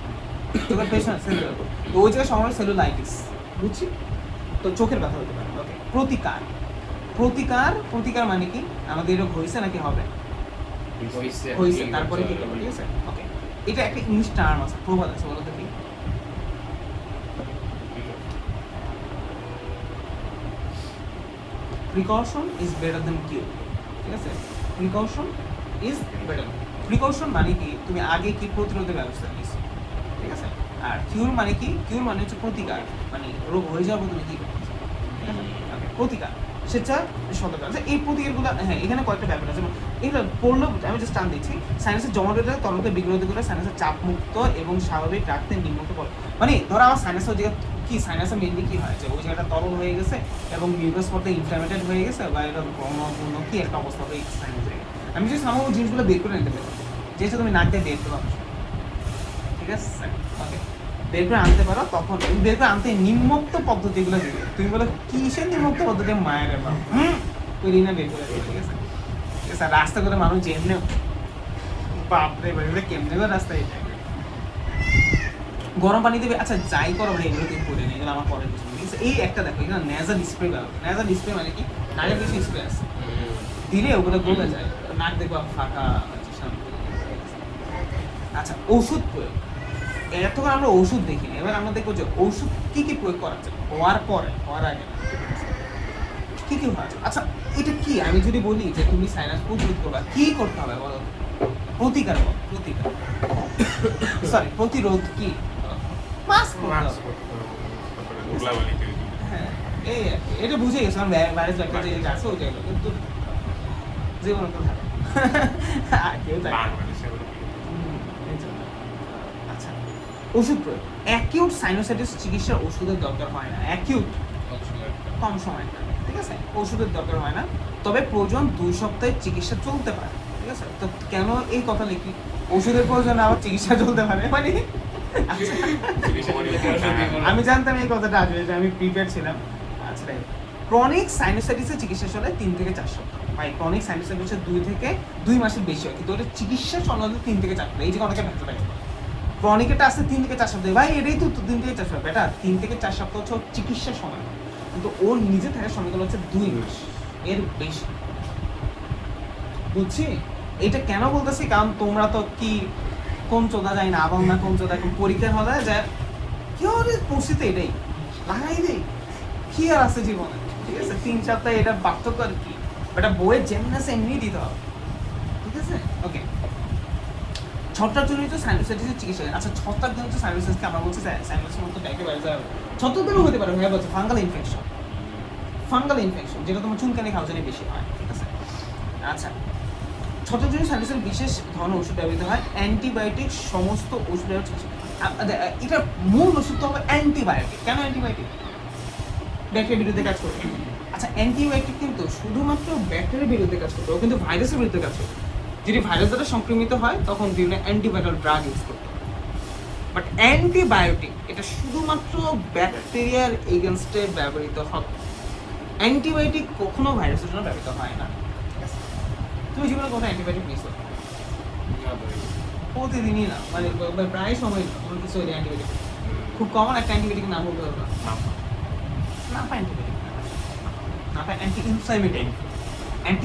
[SPEAKER 1] চোখের পেছনে সেলুলার, তো ওই জায়গায় সময় সেলুলাইটিস, বুঝছি তো চোখের ব্যথা হতে পারে। ওকে, প্রতিকার, প্রতিকার, প্রতিকার মানে কি? আমাদের এরকম হয়েছে নাকি হবে? হয়েছে, তারপরে কি করবো? ঠিক আছে, ওকে, এটা একটা ইংলিশ টার্ম আছে, প্রবাদ আছে, বলো তো কি? Precaution is better than cure. ঠিক আছে, প্রিকশন ইজ বেটার। প্রিকশন মানে কি? তুমি আগে কি প্রতিরোধের ব্যবস্থা নিয়েছো। ঠিক আছে, আর কিউর মানে কি? কিউর মানে হচ্ছে প্রতিকার, মানে রোগ হয়ে যাওয়ার পর তুমি কি করছো। ঠিক আছে, প্রতিকার, স্বেচ্ছা সতর্ক। আচ্ছা, এই প্রতিকারগুলো, হ্যাঁ, এখানে কয়েকটা ব্যাপার আছে, এগুলো পড়লেও আমি জাস্ট টান দিচ্ছি। সাইনাসের জমাটটা তরলতে বিগ্রহ করে সাইনাসের চাপ মুক্ত এবং স্বাভাবিক রাখতে নিম্নত করে। মানে ধরো আমার সাইনাসের জায়গা কি, সাইনাসে মেনলি কি হয় যে ওই জায়গাটা তরল হয়ে গেছে এবং মিউকাস পথে ইনফ্ল্যামেটেড হয়ে গেছে, বা এটা গণপূর্ণ কি একটা অবস্থা হয়ে গেছে সাইনাস জায়গায়। আমি যদি আমার ওই জিনিসগুলো বের করে নিতে পারি, যেহেতু তুমি নাক দিয়ে বের করো, ঠিক আছে, ওকে, বের করে আনতে পারো, তখন বের করে আনতে নিম্নোক্ত পদ্ধতিগুলো দিবে। তুমি বলো কিসের নিম্নোক্ত পদ্ধতি? মায়ের বাবা ওই রিনা বের করে দিবে। ঠিক আছে, ঠিক আছে, রাস্তা করে মানুষ যেমনি বাপরে বাড়ি কেমনে করে রাস্তায় গরম পানি দেবে। আচ্ছা, যাই করো ভাই, এগুলো তুমি করে নিই, এগুলো আমার পরে কিছু। ঠিক আছে, এই একটা দেখো, এখানে নেজাল স্প্রে ব্যবহার, নেজাল স্প্রে মানে কি? নাকের কিছু স্প্রে আছে, দিলে ওগুলো গলে যায়, নাক দেখবা ফাঁকা। আচ্ছা, ওষুধ প্রয়োগ, এতক্ষণ আমরা ওষুধ দেখিনি, এবার আমরা দেখবো যে ওষুধ কি কি প্রয়োগ করা যায় হওয়ার পরে, হওয়ার আগে কি কি হওয়া যায়। আচ্ছা, এটা কি? আমি যদি বলি যে তুমি সাইনাস প্রতিরোধ করবা, কি করতে হবে বলো? প্রতিকার বলো, প্রতিকার, সরি, প্রতিরোধ কি? মাস্ক পরতে হবে। হ্যাঁ, এই এটা বুঝে গেছো, আমার ভাইরাস ব্যাকটেরিয়া যে আছে ওই জায়গায়, কিন্তু জীবন তো থাকে কেউ থাকে। আচ্ছা, ওষুধ প্রয়োগ, অ্যাকিউট সাইনোসাইটিস চিকিৎসার ওষুধের দরকার হয় না, অ্যাকিউট কম সময়, ঠিক আছে, ওষুধের দরকার হয় না, তবে প্রয়োজন 2 সপ্তাহের চিকিৎসা চলতে পারে। ঠিক আছে, তো কেন এই কথা লিখি? ওষুধের প্রয়োজন আবার চিকিৎসা চলতে পারে মানে আমি জানতাম এই কথাটা আসবে, যে আমি প্রিপেয়ার ছিলাম। আচ্ছা, ক্রনিক সাইনোসাইটিসের চিকিৎসা চলে 3 থেকে 4 সপ্তাহ। ভাই, ক্রনিক সাইনোসাইটিস 2 থেকে 2 মাসের বেশি হয়, কিন্তু ওটা চিকিৎসা চলে 3 থেকে 4 সপ্তাহ। এই যে অনেকে ভেতরে থাকে ক্রনিকেটা আসছে 3 থেকে 4 সপ্তাহ, ভাই এটাই তো 3 থেকে 4 সপ্তাহ, বেটা 3 থেকে 4 সপ্তাহ হচ্ছে ওর চিকিৎসার সময়, কিন্তু ওর নিজে থাকার সময়গুলো হচ্ছে 2 মাস এর বেশি। বুঝছি এটা কেন বলতেছি? কারণ তোমরা তো কি কোন চোদা যায় না, আবার না কোন চোদা এখন পরীক্ষার হলে যায় কি হবে, পরিস্থিতি এটাই লাগাই দেই, কি আর আছে জীবনে। ঠিক আছে, 3 সপ্তাহে এটা পার্থক্য আর কি, এটা বইয়ের যেমনি আছে এমনি দিতে হবে। ঠিক আছে, ওকে। ছত্রাকজনিত সাইনোসাইটিসের চিকিৎসা। আচ্ছা, ছত্রাকজনিত সাইনোসাইটিসকে আমরা বলছি সাইনোসের মতো ব্যাকটেরিয়া ভাইরাস। ছত্রাকজনিত হতে পারে ভাইয়া বলছে ফাঙ্গাল ইনফেকশন যেটা তোমার চুনকানি খাওয়াজানি বেশি হয়, ঠিক আছে? আচ্ছা, ছত্রাকজনিত সাইনোসের বিশেষ ধরনের ওষুধ ব্যবহৃত হয়, অ্যান্টিবায়োটিক সমস্ত ওষুধের চিকিৎসা। এটা মূল ওষুধ তো হবে অ্যান্টিবায়োটিক। কেন অ্যান্টিবায়োটিক? ব্যাকটেরিয়ার বিরুদ্ধে কাজ করবে। আচ্ছা, অ্যান্টিবায়োটিক কিন্তু শুধুমাত্র ব্যাকটেরিয়ার বিরুদ্ধে কাজ করবে, ও কিন্তু ভাইরাসের বিরুদ্ধে কাজ করবে। যদি ভাইরাস দ্বারা সংক্রমিত হয় তখন বিভিন্ন অ্যান্টিভাইরাল ড্রাগ ইউজ করতে হবে। বাট অ্যান্টিবায়োটিক এটা শুধুমাত্র ব্যাকটেরিয়ার এগেনস্টে ব্যবহৃত হবে। অ্যান্টিবায়োটিক কখনো ভাইরাসের জন্য ব্যবহৃত হয় না, ঠিক আছে? তুমি জীবনে কোনো অ্যান্টিবায়োটিক নিয়েছো?
[SPEAKER 3] Not really.
[SPEAKER 1] প্রতিদিনই না, মানে প্রায় সময় কোনো কিছু অ্যান্টিবায়োটিক। খুব কমন একটা অ্যান্টিবায়োটিক নাম বলতে পারবো না পা অ্যান্টিবায়োটিক না পা অ্যান্টি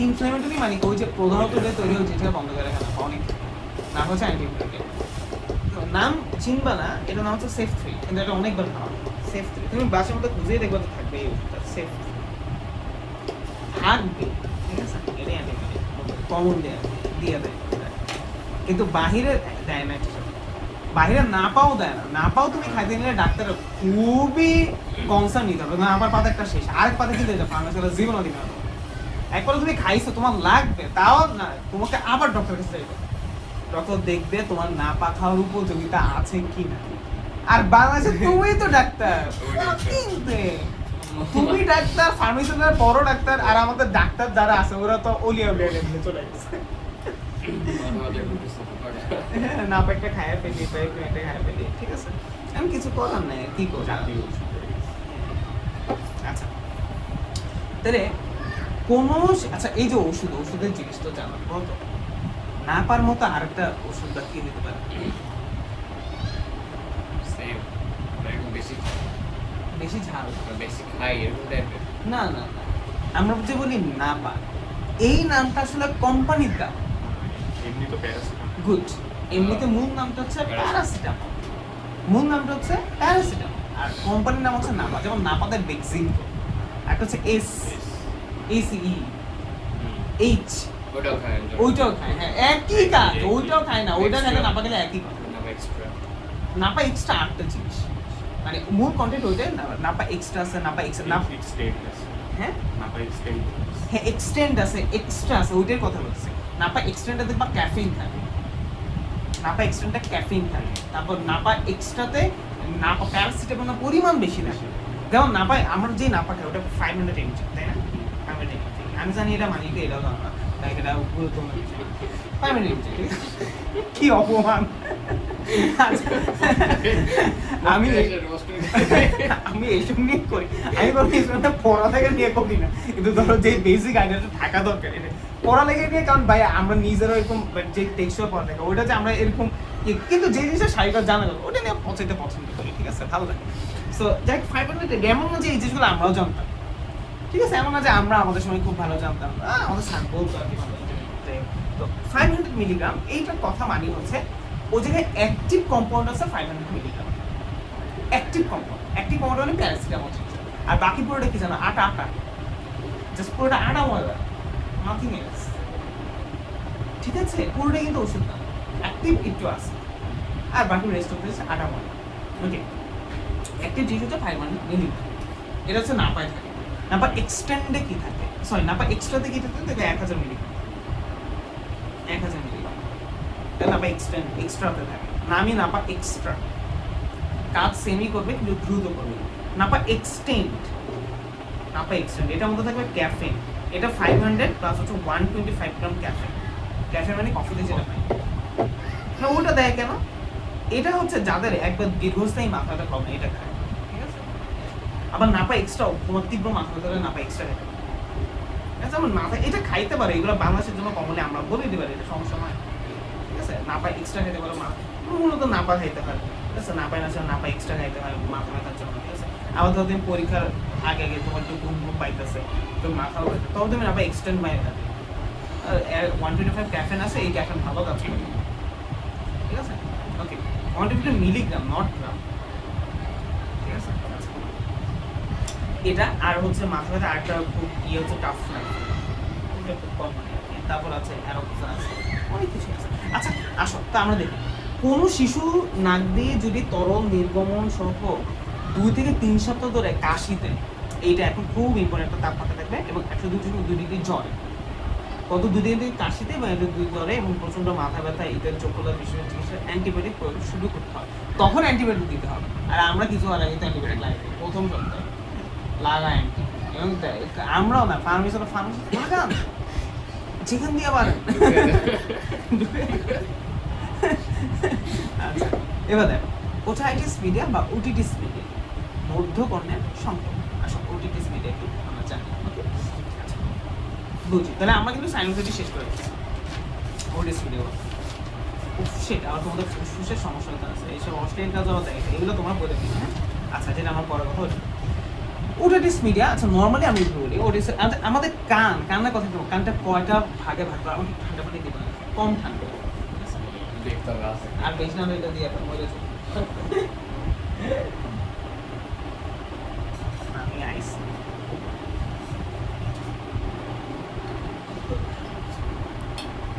[SPEAKER 1] ইনফ্ল্যামেটরি মানে ওই যে প্রধানত যে তৈরি হচ্ছে সেটা বন্ধ করে রাখা না, অনেক নাম হচ্ছে অ্যান্টিবায়োটিক। তো নাম চিনবা না, এটা নাম হচ্ছে সেফ 3, কিন্তু এটা অনেকবার খাওয়া সেফ 3। তুমি বাসার মধ্যে খুঁজেই দেখবা তো থাকবে এই ওষুধটা সেফ থাকবে, ঠিক আছে? এটা অ্যান্টিবায়োটিক কমন দিয়ে দেয়, কিন্তু বাহিরে দেয় না। বাহিরে না পাও দেয় না, না পাও তুমি খাইতে নিলে ডাক্তার খুবই কনসার্ন নিতে হবে। না আমার পাতা একটা শেষ, আরেক পাতা কি দেবে ফার্মাসিরা জীবনও দিবে না। একবার তুমি খাইছো তোমার লাগবে, তাও না তোমাকে আবার ডক্টর কাছে যাইবে, ডক্টর দেখবে তোমার না পা খাওয়ার উপযোগিতা আছে কি না। আর বাংলাদেশে তুমি তো ডাক্তার, তুমি ডাক্তার, ফার্মাসিস্টরা বড় ডাক্তার, আর আমাদের ডাক্তার যারা আছে ওরা তো অলিয়া উলিয়া লেভেলে চলে গেছে। না পা একটা খাইয়া ফেলি, একটা খাইয়া ফেলি, ঠিক আছে? আমি কিছু করার নাই, কি করবো। আচ্ছা, তাহলে কোন, আচ্ছা এই যে ওষুধের জিনিস তো জানা, বলতো না পার মতো আরেকটা ওষুধ বা কি দিতে পারে?
[SPEAKER 3] Same. এরকম
[SPEAKER 1] বেশি ঝাল?
[SPEAKER 3] বেশি খাই এরকম টাইপের।
[SPEAKER 1] না না না, আমরা যে বলি না পা, এই নামটা আসলে কোম্পানির দাম।
[SPEAKER 2] এমনি তো প্যারাসিটামল।
[SPEAKER 1] গুড, এমনিতে মূল নামটা হচ্ছে প্যারাসিটামল, মূল নামটা হচ্ছে প্যারাসিটামল, আর কোম্পানির নাম হচ্ছে নাপা। যেমন নাপাদের বেক্সিমকো, একটা হচ্ছে ACE, H,
[SPEAKER 3] ওটাও খাই।
[SPEAKER 1] ওইটাও খায়, হ্যাঁ একই কাজ। ওইটাও খায় না, ওইটা খাইলে নাপা গেলে একই কথা।
[SPEAKER 3] এক্সট্রা।
[SPEAKER 1] নাপা এক্সট্রা আটটা জিনিস, মানে মূল কন্টেন্ট ওইটাই। নাপা এক্সট্রা আছে, নাপা এক্সট্রা না,
[SPEAKER 2] এক্সটেন্ড আছে।
[SPEAKER 1] হ্যাঁ
[SPEAKER 2] নাপা এক্সটেন্ড।
[SPEAKER 1] হ্যাঁ এক্সটেন্ড আছে, এক্সট্রা আছে, ওইটার কথা বলছি। নাপা এক্সটেন্ডে দেখবা ক্যাফেইন থাকে, নাপা এক্সটেন্ডে ক্যাফেইন থাকে। তারপর নাপা এক্সট্রাতে নাপা প্যারাসিটামলের পরিমাণ বেশি থাকে। যেমন নাপায় আমরা যে নাপা খাই ওটা 500 mg, তাই না? 500 mg আমি জানি, এটা মানি কি এটাও জানো না, তাই এটা গুরুত্বপূর্ণ বিষয়। 500 mg কি অপমান। আচ্ছা, আমি এইসব নিয়ে করি, আমি বলি এইসবটা পড়ালেখা নিয়ে করি না, কিন্তু ধরো যে বেসিক আইডিয়াটা থাকা দরকার এটা পড়ালেখা নিয়ে। কারণ ভাই আমরা নিজেরা এরকম যে টেক্সচুয়াল পড়ালেখা ওইটা যে আমরা এরকম, কিন্তু যে জিনিসটা শারীরিক জানা গেল ওটা নিয়ে পছন্দ করি, ঠিক আছে? ভালো লাগে। সো যাই 500 এমন না যে এই জিনিসগুলো আমরাও জানতাম, ঠিক আছে? এমন না যে আমরা আমাদের সময় খুব ভালো জানতাম, আমাদের স্যার বলতো আর কি ভালো। তো 500 মিলিগ্রাম এইটার কথা মানি হচ্ছে ওই জায়গায় অ্যাক্টিভ কম্পাউন্ড আছে 500 মিলিগ্রাম। অ্যাক্টিভ কম্পাউন্ড মানে প্যারাসিটামল, আর বাকি পুরোটা কি জানো? আটা, জাস্ট পুরোটা আটা ময়দা, নাথিং এলস, ঠিক আছে? পুরোটা কিন্তু ওষুধ না, অ্যাক্টিভ একটু আছে, আর বাকি রেস্ট অফ দিস আটা ময়দা। ওকে, অ্যাক্টিভ জিনিস হচ্ছে 500 মিলিগ্রাম, এটা হচ্ছে নাপায় থাকে। নাপা এক্সটেন্ডে কি থাকে, সরি নাপা এক্সট্রাতে কি থাকে? দেখবে 1000 মিলিগ্রাম, 1000 মিলিগ্রাম। এটা নাপা এক্সট্রাতে থাকে, নামই নাপা এক্সট্রা। কাজ সেমই করবে কিন্তু দ্রুত করবে। নাপা এক্সটেন্ড এটার মধ্যে থাকবে ক্যাফেন। এটা 500 প্লাস হচ্ছে 125 গ্রাম ক্যাফেন। ক্যাফেন মানে কফিতে যেটা পাই না, ওটা দেয় কেন? এটা হচ্ছে যাদের একবার দীর্ঘস্থায়ী মাথা ব্যথা প্রবলেম, এটা খায়, ঠিক আছে? আবার নাপা এক্সট্রা, তোমার তীব্র মাথা ব্যথা হলে নাপা এক্সট্রা খেতে পারে, যেমন মাথা এটা খাইতে পারে। এগুলো বাংলাদেশের জন্য কমলে আমরা বলে দিতে পারি, এটা সমস্যা নয়, ঠিক আছে? নাপা এক্সট্রা খেতে পারো, মূলত নাপা খাইতে হয়, ঠিক আছে? নাপায় না নাপা এক্সট্রা খাইতে হয় মাথা ব্যথার জন্য, ঠিক আছে? আবার ধরো তুমি পরীক্ষার আগে তোমার একটু ঘুম পাইতেছে, তো মাথা ব্যথা, তখন তুমি নাপা এক্সটেন্ড বাইরে থাকে। 125 ক্যাফেন আছে, এই ক্যাফেন ভালো কাজ করে, ঠিক আছে? ওকে, 125 মিলিগ্রাম, নট গ্রাম, ঠিক আছে? এটা আর হচ্ছে মাথা ব্যথা আরেকটা খুব হচ্ছে টাফ না, খুব কম মানে তারপর আছে অ্যারোক্সা আছে, অনেক কিছু আছে। আচ্ছা আসো তা আমরা দেখি কোন শিশু নাক দিয়ে যদি তরল নির্গমন সহ 2 থেকে 3 সপ্তাহ ধরে কাশিতে, এইটা এখন খুব ইম্পর্টেন্ট, একটা তাপমাত্রা থাকবে এবং 102 জ্বরে, কত 2 দিন থেকে কাশিতে এবং 2 জ্বরে এবং প্রচন্ড মাথা ব্যথা, এদের চোখলা বিষয় চিকিৎসা অ্যান্টিবায়োটিক প্রয়োগ শুরু করতে হবে, তখন অ্যান্টিবায়োটিক দিতে হবে। আর আমরা কিছু আর আগে অ্যান্টিবায়োটিক লাগাই প্রথম সপ্তাহে লাগাই, এবং আমরাও না ফার্মেসি লাগান যেখান দিয়ে পারেন। আচ্ছা এবার দেখো ওটাইটিস মিডিয়া বা ওটিটিস মিডিয়া, মধ্যকর্ণের সংক্রমণ। আসলে ওটিটিস মিডিয়া কি আমরা জানি, ওকে আচ্ছা বুঝি। তাহলে আমরা কিন্তু সাইনোসাইটিস শেষ করে দিচ্ছি। ওটিটিস মিডিয়া সেটা আর তোমাদের ফুসফুসের সমস্যা হতে আছে, এইসব অস্ট্রেলিয়ান কাজ হতে আছে, এগুলো তোমরা বলে দিবে। হ্যাঁ আচ্ছা যেটা আমার পরের কথা হচ্ছে ওটিটিস মিডিয়া। আচ্ছা নর্মালি আমি বলি ওটিটিস আমাদের কানের কথা বলবো, কানটা কয়টা ভাগে ভাগ করা, আমাকে ঠান্ডা পানি দিবে না, কম ঠান্ডা
[SPEAKER 3] দেখতে হবে আছে
[SPEAKER 1] আর বেশি না এটা দিয়ে মরে যাবে।